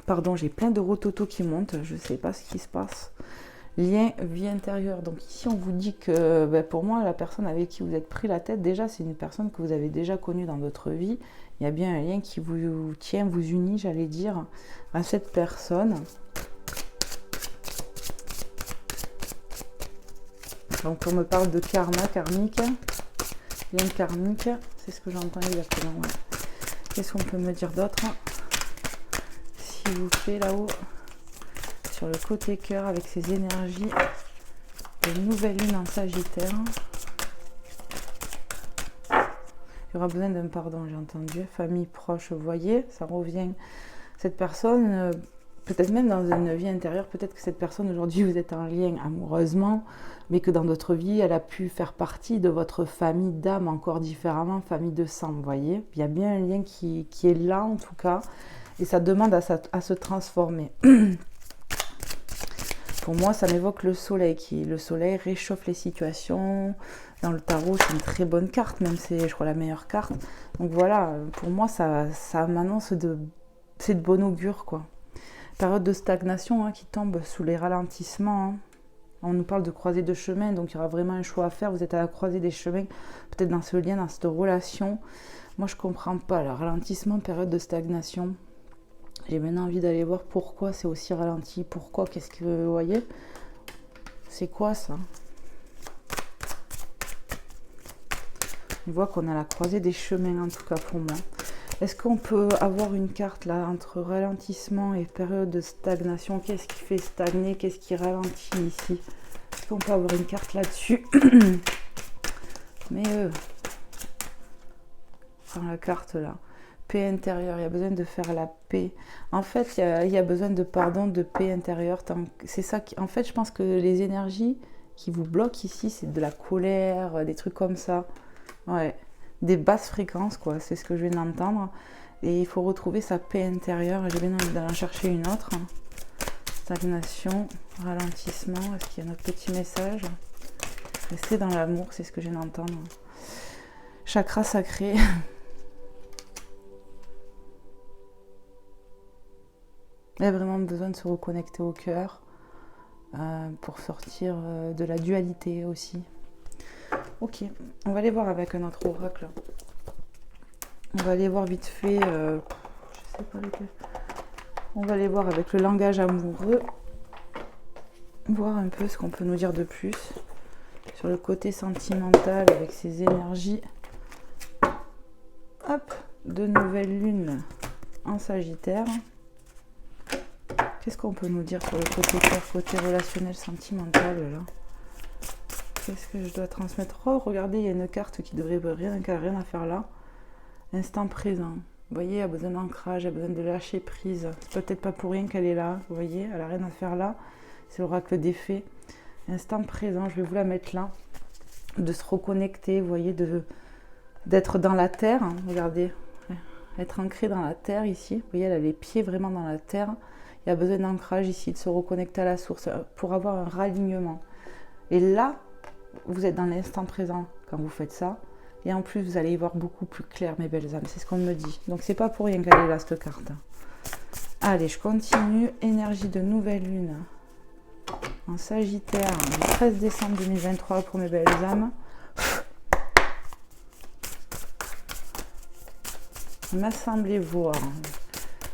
Pardon, j'ai plein de rototos qui montent, je sais pas ce qui se passe. Lien vie intérieure. Donc ici, on vous dit que pour moi, la personne avec qui vous êtes pris la tête, déjà, c'est une personne que vous avez déjà connue dans votre vie. Il y a bien un lien qui vous tient, vous unit, j'allais dire, à cette personne. Donc on me parle de karma, karmique, lien karmique, c'est ce que j'entends exactement. Ouais. Qu'est-ce qu'on peut me dire d'autre? S'il vous plaît, là-haut, sur le côté cœur, avec ces énergies de nouvelle lune en Sagittaire. Il y aura besoin d'un pardon, j'ai entendu. Famille proche, vous voyez, ça revient. Cette personne, peut-être même dans une vie intérieure, peut-être que cette personne, aujourd'hui, vous êtes en lien amoureusement, mais que dans d'autres vies, elle a pu faire partie de votre famille d'âme encore différemment, famille de sang, vous voyez. Il y a bien un lien qui est là, en tout cas, et ça demande à se transformer. Pour moi, ça m'évoque le soleil. Le soleil réchauffe les situations. Dans le tarot, c'est une très bonne carte, même c'est, je crois, la meilleure carte. Donc voilà, pour moi, ça m'annonce c'est de bon augure, quoi. Période de stagnation qui tombe sous les ralentissements. Hein. On nous parle de croisée de chemin, donc il y aura vraiment un choix à faire. Vous êtes à la croisée des chemins, peut-être dans ce lien, dans cette relation. Moi, je comprends pas. Le ralentissement, période de stagnation. J'ai maintenant envie d'aller voir pourquoi c'est aussi ralenti. Pourquoi, qu'est-ce que vous voyez? C'est quoi ça? On voit qu'on a la croisée des chemins, en tout cas pour moi. Est-ce qu'on peut avoir une carte là entre ralentissement et période de stagnation? Qu'est-ce qui fait stagner? Qu'est-ce qui ralentit ici? Est-ce qu'on peut avoir une carte là-dessus? Mais dans la carte là, paix intérieure, il y a besoin de faire la paix. En fait, il y a besoin de pardon, de paix intérieure. C'est ça qui, en fait, je pense que les énergies qui vous bloquent ici, c'est de la colère, des trucs comme ça. Ouais, des basses fréquences, quoi. C'est ce que je viens d'entendre. Et il faut retrouver sa paix intérieure. J'ai bien envie d'aller en chercher une autre. Stagnation, ralentissement. Est-ce qu'il y a notre petit message? Rester dans l'amour, c'est ce que je viens d'entendre. Chakra sacré. Il y a vraiment besoin de se reconnecter au cœur pour sortir de la dualité aussi. Ok, on va aller voir avec un autre oracle. On va aller voir vite fait, je sais pas lequel. On va aller voir avec le langage amoureux. Voir un peu ce qu'on peut nous dire de plus sur le côté sentimental avec ces énergies. Hop, de nouvelle lune en Sagittaire. Qu'est-ce qu'on peut nous dire sur le côté cœur, côté relationnel, sentimental là? Qu'est-ce que je dois transmettre? Oh, regardez, il y a une carte qui devrait rien à faire là. Instant présent. Vous voyez, elle a besoin d'ancrage, elle a besoin de lâcher prise. C'est peut-être pas pour rien qu'elle est là. Vous voyez, elle a rien à faire là. C'est l'oracle des faits. Instant présent, je vais vous la mettre là. De se reconnecter, vous voyez, d'être dans la terre. Hein, regardez, être ancré dans la terre ici. Vous voyez, elle a les pieds vraiment dans la terre. Il y a besoin d'ancrage ici, de se reconnecter à la source pour avoir un ralignement. Et là, vous êtes dans l'instant présent quand vous faites ça. Et en plus, vous allez y voir beaucoup plus clair, mes belles âmes. C'est ce qu'on me dit. Donc, c'est pas pour rien qu'elle est là, cette carte. Allez, je continue. Énergie de nouvelle lune en Sagittaire du 13 décembre 2023 pour mes belles âmes. Il m'a semblé voir,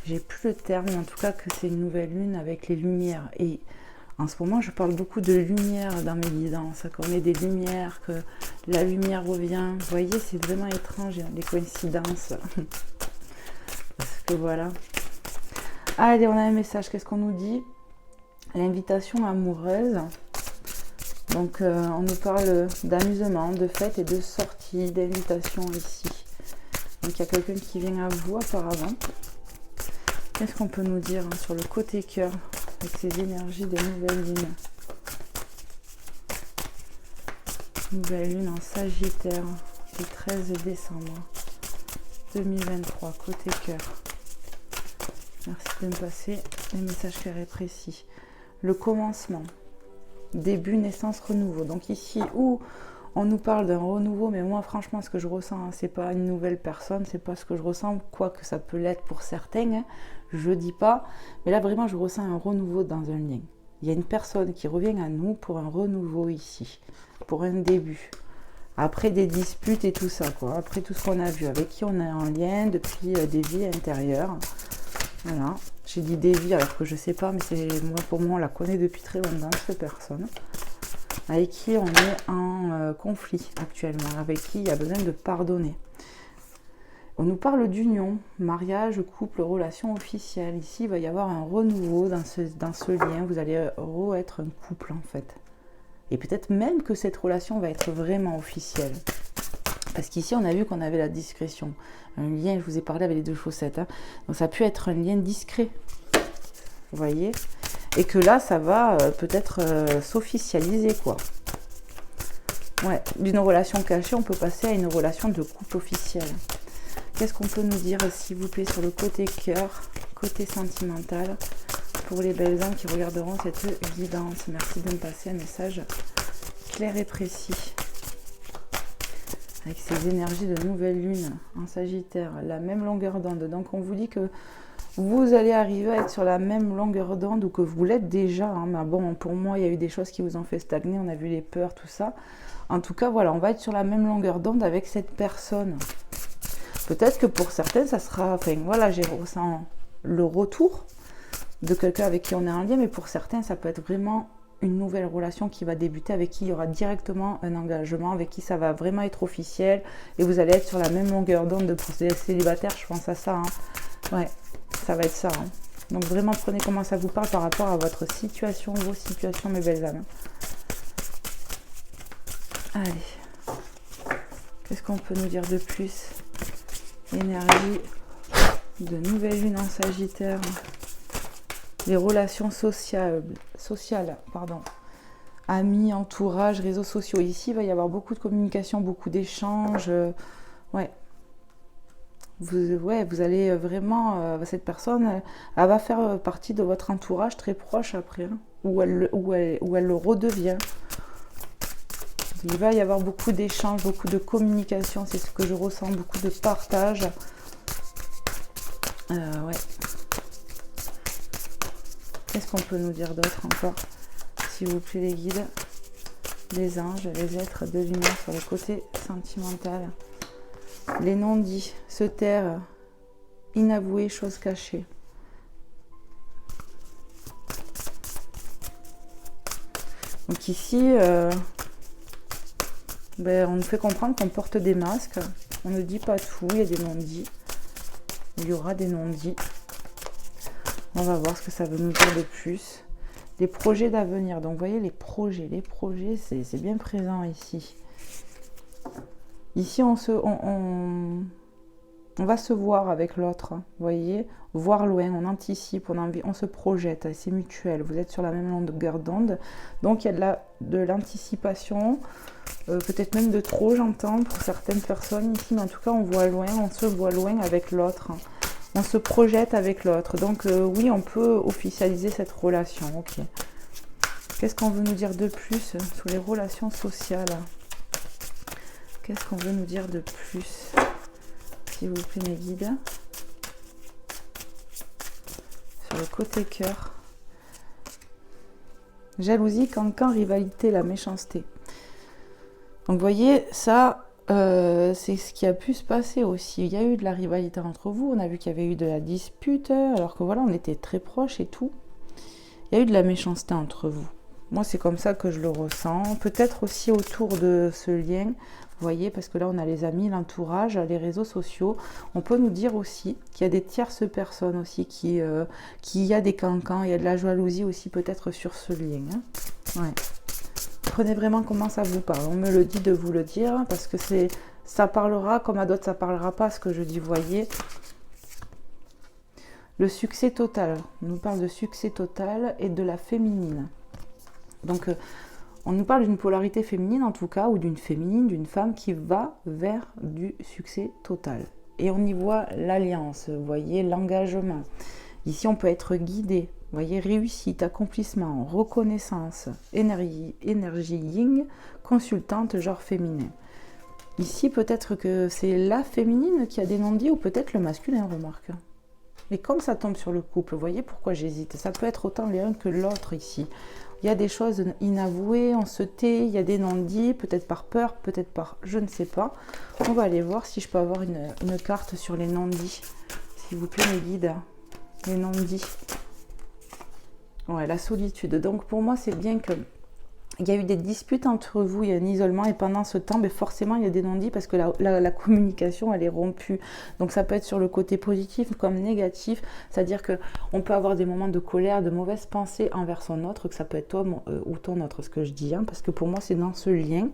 j'ai plus le terme, mais en tout cas que c'est une nouvelle lune avec les lumières. Et en ce moment, je parle beaucoup de lumière dans mes guidances, qu'on ait des lumières, que la lumière revient. Vous voyez, c'est vraiment étrange, les coïncidences. Parce que voilà. Allez, on a un message, qu'est-ce qu'on nous dit? L'invitation amoureuse. Donc, on nous parle d'amusement, de fête et de sortie, d'invitation ici. Donc, il y a quelqu'un qui vient à vous apparemment. Qu'est-ce qu'on peut nous dire sur le côté cœur avec ces énergies de nouvelle lune? Nouvelle lune en Sagittaire du 13 décembre 2023, côté cœur. Merci de me passer les messages clairs et précis. Le commencement, début, naissance, renouveau. Donc ici où on nous parle d'un renouveau, mais moi franchement ce que je ressens, hein, c'est pas une nouvelle personne, c'est pas ce que je ressens, quoique ça peut l'être pour certains, hein, je dis pas, mais là vraiment je ressens un renouveau dans un lien. Il y a une personne qui revient à nous pour un renouveau ici, pour un début. Après des disputes et tout ça, quoi. Après tout ce qu'on a vu, avec qui on est en lien depuis des vies intérieures. Voilà, j'ai dit des vies alors que je sais pas, mais c'est moi pour moi on la connaît depuis très longtemps cette personne. Avec qui on est en conflit actuellement, avec qui il y a besoin de pardonner. On nous parle d'union, mariage, couple, relation officielle. Ici, il va y avoir un renouveau dans ce lien. Vous allez être un couple en fait. Et peut-être même que cette relation va être vraiment officielle. Parce qu'ici, on a vu qu'on avait la discrétion. Un lien, je vous ai parlé avec les deux chaussettes. Hein. Donc ça a pu être un lien discret. Vous voyez ? Et que là, ça va peut-être s'officialiser, quoi. Ouais, d'une relation cachée, on peut passer à une relation de couple officielle. Qu'est-ce qu'on peut nous dire, s'il vous plaît, sur le côté cœur, côté sentimental, pour les belles âmes qui regarderont cette guidance? Merci de me passer un message clair et précis. Avec ces énergies de nouvelle lune en Sagittaire, la même longueur d'onde. Donc, on vous dit que vous allez arriver à être sur la même longueur d'onde ou que vous l'êtes déjà. Hein. Mais bon, pour moi, il y a eu des choses qui vous ont fait stagner. On a vu les peurs, tout ça. En tout cas, voilà, on va être sur la même longueur d'onde avec cette personne. Peut-être que pour certains, ça sera... Enfin, voilà, j'ai ressenti le retour de quelqu'un avec qui on est en lien. Mais pour certains, ça peut être vraiment une nouvelle relation qui va débuter, avec qui il y aura directement un engagement, avec qui ça va vraiment être officiel. Et vous allez être sur la même longueur d'onde. Pour les célibataires, je pense à ça. Hein. Ouais. Ça va être ça. Hein. Donc vraiment prenez comment ça vous parle par rapport à votre situation, vos situations, mes belles âmes. Allez. Qu'est-ce qu'on peut nous dire de plus? Énergie de nouvelle lune en Sagittaire. Les relations sociales, amis, entourage, réseaux sociaux. Ici, il va y avoir beaucoup de communication, beaucoup d'échanges. Ouais. Vous allez vraiment, cette personne, elle va faire partie de votre entourage très proche après, hein, où elle le redevient. Il va y avoir beaucoup d'échanges, beaucoup de communication, c'est ce que je ressens, beaucoup de partage. Ouais. Qu'est-ce qu'on peut nous dire d'autre encore? S'il vous plaît, les guides, les anges, les êtres de lumière sur le côté sentimental. Les non-dits, se taire, inavoués, choses cachées. Donc ici, on nous fait comprendre qu'on porte des masques. On ne dit pas tout, il y a des non-dits. Il y aura des non-dits. On va voir ce que ça veut nous dire de plus. Les projets d'avenir. Donc vous voyez, les projets, c'est bien présent ici. Ici, on va se voir avec l'autre, hein, vous voyez, voir loin, on anticipe, on se projette, c'est mutuel, vous êtes sur la même longueur d'onde, donc il y a de l'anticipation, peut-être même de trop, j'entends, pour certaines personnes ici, mais en tout cas, on se voit loin avec l'autre, hein. On se projette avec l'autre, donc oui, on peut officialiser cette relation, ok. Qu'est-ce qu'on veut nous dire de plus sur les relations sociales? Qu'est-ce qu'on veut nous dire de plus? S'il vous plaît, mes guides. sur le côté cœur. Jalousie, cancan, rivalité, la méchanceté. Donc vous voyez, ça, c'est ce qui a pu se passer aussi. Il y a eu de la rivalité entre vous, on a vu qu'il y avait eu de la dispute, alors que voilà, on était très proches et tout. Il y a eu de la méchanceté entre vous. Moi, c'est comme ça que je le ressens. Peut-être aussi autour de ce lien, vous voyez, parce que là, on a les amis, l'entourage, les réseaux sociaux. On peut nous dire aussi qu'il y a des tierces personnes aussi, qu'il y a des cancans, il y a de la jalousie aussi peut-être sur ce lien. Hein. Ouais. Prenez vraiment comment ça vous parle. On me le dit de vous le dire, parce que ça parlera, comme à d'autres, ça parlera pas, ce que je dis, voyez. Le succès total. On nous parle de succès total et de la féminine. Donc, on nous parle d'une polarité féminine en tout cas, ou d'une féminine, d'une femme qui va vers du succès total. Et on y voit l'alliance, vous voyez, l'engagement. Ici, on peut être guidé, vous voyez, réussite, accomplissement, reconnaissance, énergie yin, consultante, genre féminin. Ici, peut-être que c'est la féminine qui a des non-dits, ou peut-être le masculin, remarque. Et comme ça tombe sur le couple, vous voyez pourquoi j'hésite. Ça peut être autant l'un que l'autre ici. Il y a des choses inavouées, on se tait, il y a des non-dits, peut-être par peur, peut-être par je ne sais pas. On va aller voir si je peux avoir une carte sur les non-dits. S'il vous plaît, mes guides. Les non-dits. Ouais, la solitude. Donc pour moi, c'est bien que il y a eu des disputes entre vous, il y a un isolement, et pendant ce temps, forcément, il y a des non-dits parce que la communication, elle est rompue. Donc ça peut être sur le côté positif comme négatif, c'est-à-dire qu'on peut avoir des moments de colère, de mauvaises pensées envers son autre, que ça peut être toi ou ton autre, ce que je dis, hein, parce que pour moi, c'est dans ce lien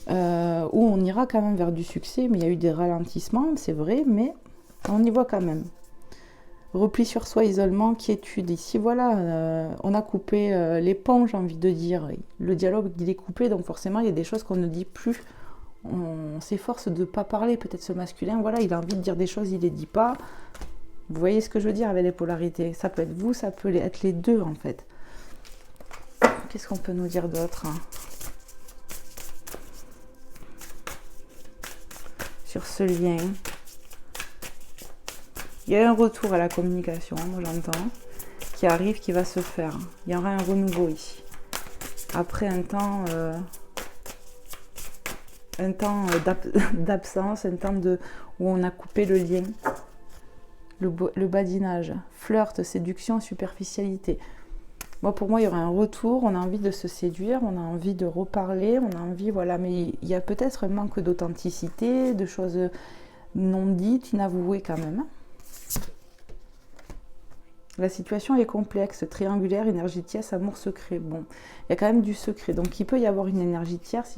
où on ira quand même vers du succès, mais il y a eu des ralentissements, c'est vrai, mais on y voit quand même. Repli sur soi, isolement, quiétude. Ici, voilà, on a coupé l'éponge, j'ai envie de dire. Le dialogue, il est coupé, donc forcément, il y a des choses qu'on ne dit plus. On s'efforce de ne pas parler. Peut-être ce masculin, voilà, il a envie de dire des choses, il ne les dit pas. Vous voyez ce que je veux dire avec les polarités? Ça peut être vous, ça peut être les deux, en fait. Qu'est-ce qu'on peut nous dire d'autre, hein, sur ce lien? Il y a un retour à la communication, moi j'entends, qui arrive, qui va se faire. Il y aura un renouveau ici. Après un temps d'absence, un temps où on a coupé le lien, le badinage, flirt, séduction, superficialité. Pour moi, il y aura un retour, on a envie de se séduire, on a envie de reparler, on a envie, voilà, mais il y a peut-être un manque d'authenticité, de choses non dites, inavouées quand même. La situation est complexe, triangulaire, énergie tierce, amour secret. Bon, il y a quand même du secret. Donc, il peut y avoir une énergie tierce.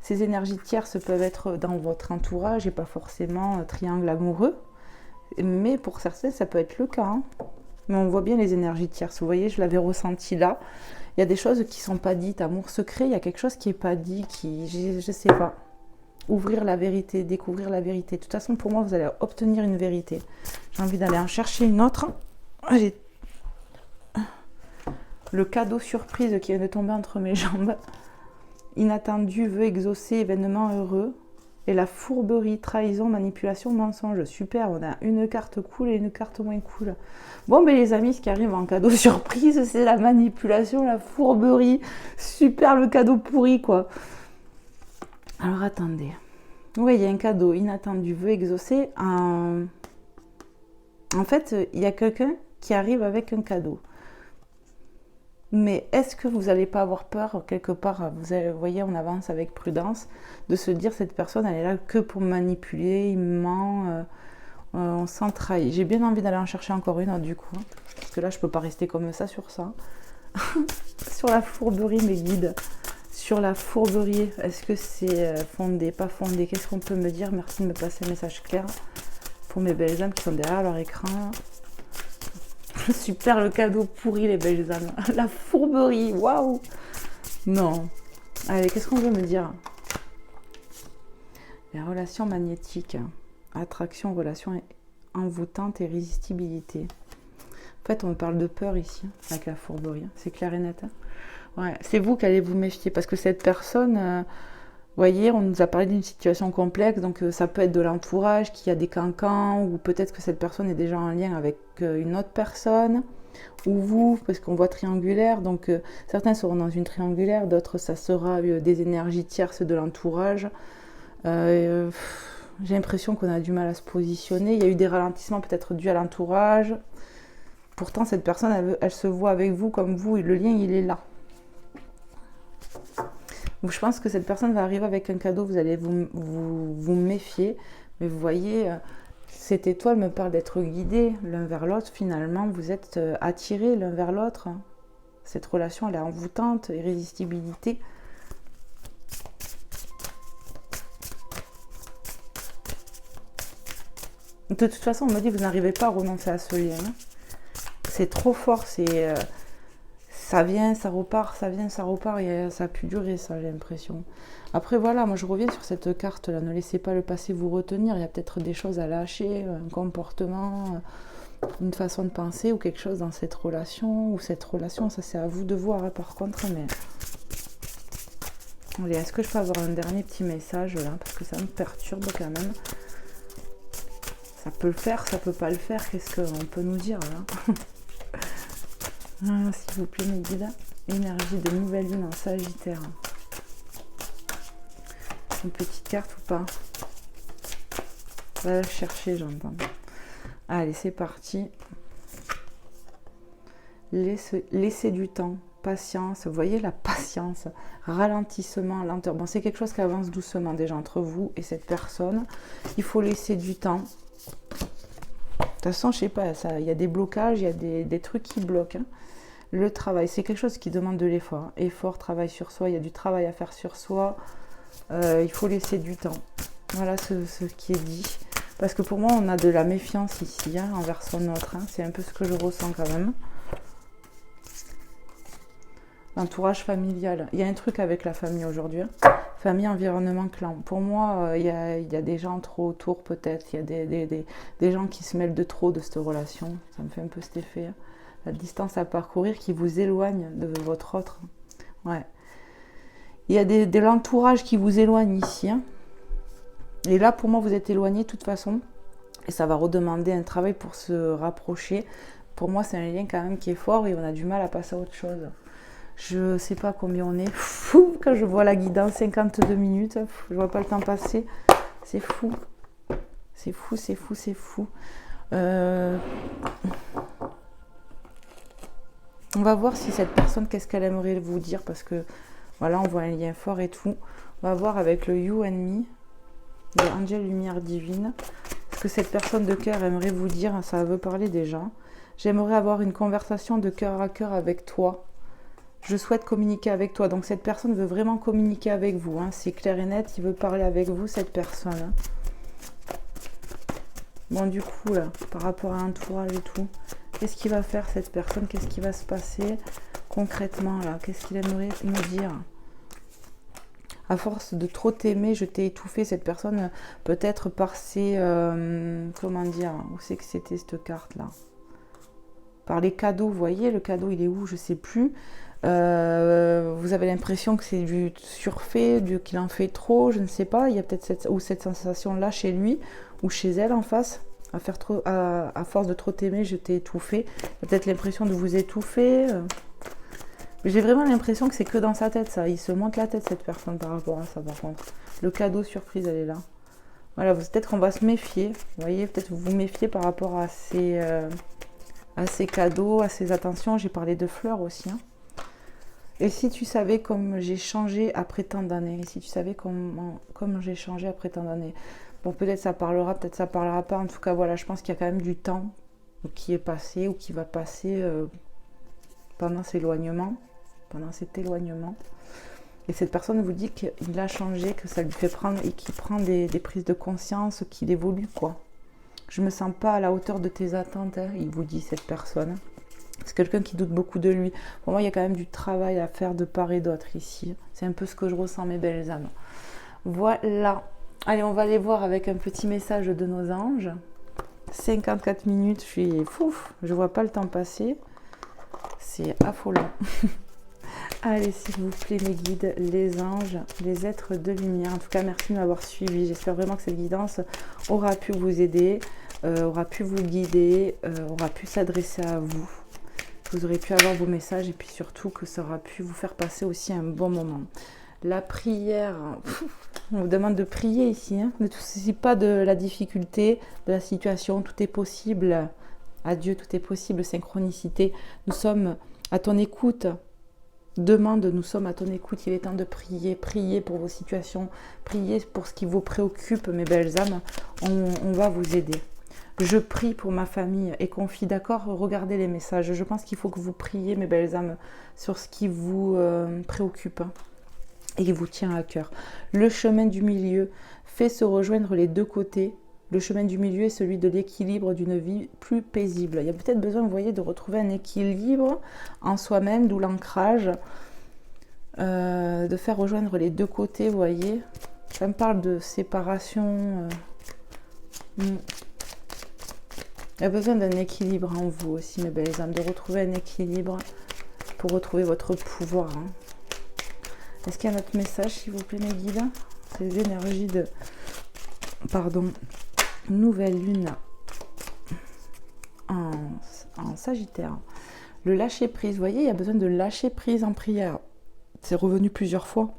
Ces énergies tierces peuvent être dans votre entourage et pas forcément triangle amoureux. Mais pour certains, ça peut être le cas. Hein. Mais on voit bien les énergies tierces. Vous voyez, je l'avais ressenti là. Il y a des choses qui ne sont pas dites. Amour secret, il y a quelque chose qui n'est pas dit, je ne sais pas. Ouvrir la vérité, découvrir la vérité. De toute façon, pour moi, vous allez obtenir une vérité. J'ai envie d'aller en chercher une autre. J'ai le cadeau surprise qui vient de tomber entre mes jambes. Inattendu, vœu exaucé, événement heureux. Et la fourberie, trahison, manipulation, mensonge. Super, on a une carte cool et une carte moins cool. Bon, mais les amis, ce qui arrive en cadeau surprise, c'est la manipulation, la fourberie. Super, le cadeau pourri, quoi. Alors, attendez. Oui, il y a un cadeau inattendu, vœu exaucé. En fait, il y a quelqu'un qui arrive avec un cadeau. Mais est-ce que vous n'allez pas avoir peur, quelque part, vous voyez, on avance avec prudence, de se dire, cette personne, elle est là que pour manipuler, il ment, on s'en trahit. J'ai bien envie d'aller en chercher encore une autre, du coup, hein, parce que là, je ne peux pas rester comme ça sur ça. Sur la fourberie, mes guides. Sur la fourberie, est-ce que c'est fondé, pas fondé? Qu'est-ce qu'on peut me dire? Merci de me passer un message clair pour mes belles âmes qui sont derrière leur écran. Super, le cadeau pourri, les belles âmes. La fourberie, waouh. Non. Allez, qu'est-ce qu'on veut me dire? Les relations magnétiques. Attraction, relation envoûtante, irrésistibilité. En fait, on me parle de peur ici, avec la fourberie. C'est clair et net. Ouais, c'est vous qui allez vous méfier, parce que cette personne... Vous voyez, on nous a parlé d'une situation complexe, donc ça peut être de l'entourage, qui a des cancans, ou peut-être que cette personne est déjà en lien avec une autre personne. ou vous, parce qu'on voit triangulaire, donc certains seront dans une triangulaire, d'autres ça sera des énergies tierces de l'entourage. J'ai l'impression qu'on a du mal à se positionner, il y a eu des ralentissements peut-être dus à l'entourage. Pourtant cette personne, elle se voit avec vous comme vous, et le lien il est là. Donc, je pense que cette personne va arriver avec un cadeau, vous allez vous méfier, mais vous voyez, cette étoile me parle d'être guidé l'un vers l'autre, finalement vous êtes attirés l'un vers l'autre. Cette relation elle est envoûtante, irrésistibilité. De toute façon on me dit que vous n'arrivez pas à renoncer à ce lien. C'est trop fort, c'est... ça vient, ça repart, ça vient, ça repart, et ça a pu durer ça, j'ai l'impression. Après voilà, moi je reviens sur cette carte là, ne laissez pas le passé vous retenir, il y a peut-être des choses à lâcher, un comportement, une façon de penser ou quelque chose dans cette relation, ou cette relation, ça c'est à vous de voir par contre, mais... Allez, est-ce que je peux avoir un dernier petit message là, parce que ça me perturbe quand même. Ça peut le faire, ça peut pas le faire, qu'est-ce qu'on peut nous dire là? S'il vous plaît mes guides, énergie de nouvelle lune en Sagittaire. Une petite carte ou pas? On va la chercher, j'entends. Allez, c'est parti. Laissez du temps, patience. Vous voyez la patience, ralentissement, lenteur. Bon, c'est quelque chose qui avance doucement déjà entre vous et cette personne. Il faut laisser du temps. De toute façon, je sais pas, il y a des blocages, il y a des trucs qui bloquent. Hein. Le travail, c'est quelque chose qui demande de l'effort. Effort, travail sur soi, il y a du travail à faire sur soi. Il faut laisser du temps. Voilà ce qui est dit. Parce que pour moi, on a de la méfiance ici, hein, envers son autre. Hein. C'est un peu ce que je ressens quand même. L'entourage familial. Il y a un truc avec la famille aujourd'hui. Hein. Famille, environnement, clan. Pour moi, il y a des gens trop autour peut-être. Il y a des gens qui se mêlent de trop de cette relation. Ça me fait un peu cet effet. Hein. La distance à parcourir qui vous éloigne de votre autre. Ouais. Il y a de l'entourage qui vous éloigne ici. Hein. Et là, pour moi, vous êtes éloigné de toute façon. Et ça va redemander un travail pour se rapprocher. Pour moi, c'est un lien quand même qui est fort et on a du mal à passer à autre chose. Je sais pas combien on est. Fou, quand je vois la guidance, 52 minutes. Je vois pas le temps passer. C'est fou. C'est fou, c'est fou, c'est fou. On va voir si cette personne, qu'est-ce qu'elle aimerait vous dire, parce que voilà, on voit un lien fort et tout. On va voir avec le You and Me, de Angel Lumière Divine, ce que cette personne de cœur aimerait vous dire. Ça veut parler déjà. J'aimerais avoir une conversation de cœur à cœur avec toi. Je souhaite communiquer avec toi. Donc cette personne veut vraiment communiquer avec vous. Hein. C'est clair et net, il veut parler avec vous, cette personne. Hein. Bon, du coup, là, par rapport à l'entourage et tout, qu'est-ce qu'il va faire cette personne? Qu'est-ce qui va se passer concrètement là? Qu'est-ce qu'il aimerait me dire? À force de trop t'aimer, je t'ai étouffé. Cette personne, peut-être par ses... comment dire? Où c'est que c'était cette carte là? Par les cadeaux, vous voyez, le cadeau il est où? Je sais plus. Vous avez l'impression que c'est du surfait, qu'il en fait trop, je ne sais pas. Il y a peut-être cette sensation là chez lui ou chez elle en face. À force de trop t'aimer, je t'ai étouffé. Il y a peut-être l'impression de vous étouffer. J'ai vraiment l'impression que c'est que dans sa tête ça. Il se monte la tête cette personne par rapport à ça par contre. Le cadeau surprise, elle est là. Voilà, peut-être qu'on va se méfier. Vous voyez, peut-être vous vous méfiez par rapport à ces cadeaux, à ces attentions. J'ai parlé de fleurs aussi. Hein. Et si tu savais comme j'ai changé après tant d'années, et si tu savais comme j'ai changé après tant d'années, bon, peut-être ça parlera, peut-être ça parlera pas. En tout cas, voilà, je pense qu'il y a quand même du temps qui est passé ou qui va passer pendant cet éloignement. Et cette personne vous dit qu'il a changé, que ça lui fait prendre et qu'il prend des prises de conscience, qu'il évolue, quoi. Je me sens pas à la hauteur de tes attentes, hein, il vous dit cette personne. C'est quelqu'un qui doute beaucoup de lui. Pour moi, il y a quand même du travail à faire de part et d'autre ici. C'est un peu ce que je ressens, mes belles âmes. Voilà. Allez, on va aller voir avec un petit message de nos anges. 54 minutes, je suis fouf. Je vois pas le temps passer. C'est affolant. Allez, s'il vous plaît, mes guides, les anges, les êtres de lumière. En tout cas, merci de m'avoir suivi. J'espère vraiment que cette guidance aura pu vous aider, aura pu vous guider, aura pu s'adresser à vous. vous aurez pu avoir vos messages et puis surtout que ça aura pu vous faire passer aussi un bon moment. La prière, on vous demande de prier ici, hein. Ne soucie pas de la difficulté, de la situation, tout est possible. À Dieu, tout est possible, synchronicité. Nous sommes à ton écoute. Demande, nous sommes à ton écoute. Il est temps de prier. Priez pour vos situations. Priez pour ce qui vous préoccupe, mes belles âmes. On va vous aider. Je prie pour ma famille et confie, d'accord? Regardez les messages. Je pense qu'il faut que vous priez, mes belles âmes, sur ce qui vous préoccupe, hein, et qui vous tient à cœur. Le chemin du milieu fait se rejoindre les deux côtés. Le chemin du milieu est celui de l'équilibre d'une vie plus paisible. Il y a peut-être besoin, vous voyez, de retrouver un équilibre en soi-même, d'où l'ancrage, de faire rejoindre les deux côtés, vous voyez. Ça me parle de séparation. Il y a besoin d'un équilibre en vous aussi, mes belles âmes, de retrouver un équilibre pour retrouver votre pouvoir, hein. Est-ce qu'il y a un autre message, s'il vous plaît, mes guides? C'est les énergies de... Pardon. Nouvelle lune en Sagittaire. Le lâcher prise, vous voyez, il y a besoin de lâcher prise en prière. C'est revenu plusieurs fois.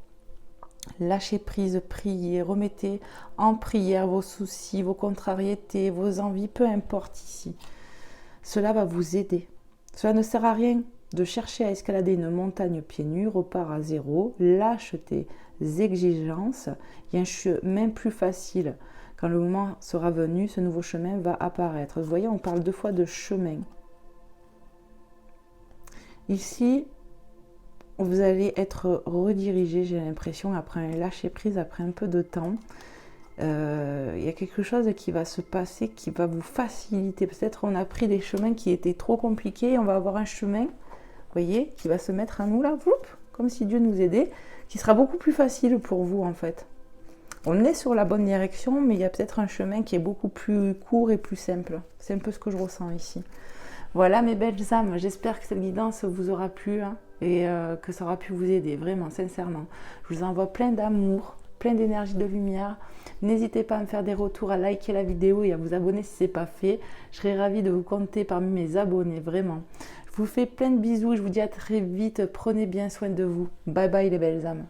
Lâchez prise, priez, remettez en prière vos soucis, vos contrariétés, vos envies, peu importe ici. Cela va vous aider. Cela ne sert à rien de chercher à escalader une montagne pieds nus, repars à zéro, lâche tes exigences. Il y a un chemin plus facile. Quand le moment sera venu, ce nouveau chemin va apparaître. Vous voyez, on parle deux fois de chemin. Ici, vous allez être redirigé, j'ai l'impression, après un lâcher-prise, après un peu de temps. Il y a quelque chose qui va se passer, qui va vous faciliter. Peut-être on a pris des chemins qui étaient trop compliqués. On va avoir un chemin, vous voyez, qui va se mettre à nous là, comme si Dieu nous aidait, qui sera beaucoup plus facile pour vous en fait. On est sur la bonne direction, mais il y a peut-être un chemin qui est beaucoup plus court et plus simple. C'est un peu ce que je ressens ici. Voilà mes belles âmes, j'espère que cette guidance vous aura plu, hein, et que ça aura pu vous aider, vraiment, sincèrement. Je vous envoie plein d'amour, plein d'énergie de lumière. N'hésitez pas à me faire des retours, à liker la vidéo et à vous abonner si ce n'est pas fait. Je serai ravie de vous compter parmi mes abonnés, vraiment. Je vous fais plein de bisous, je vous dis à très vite, prenez bien soin de vous. Bye bye les belles âmes.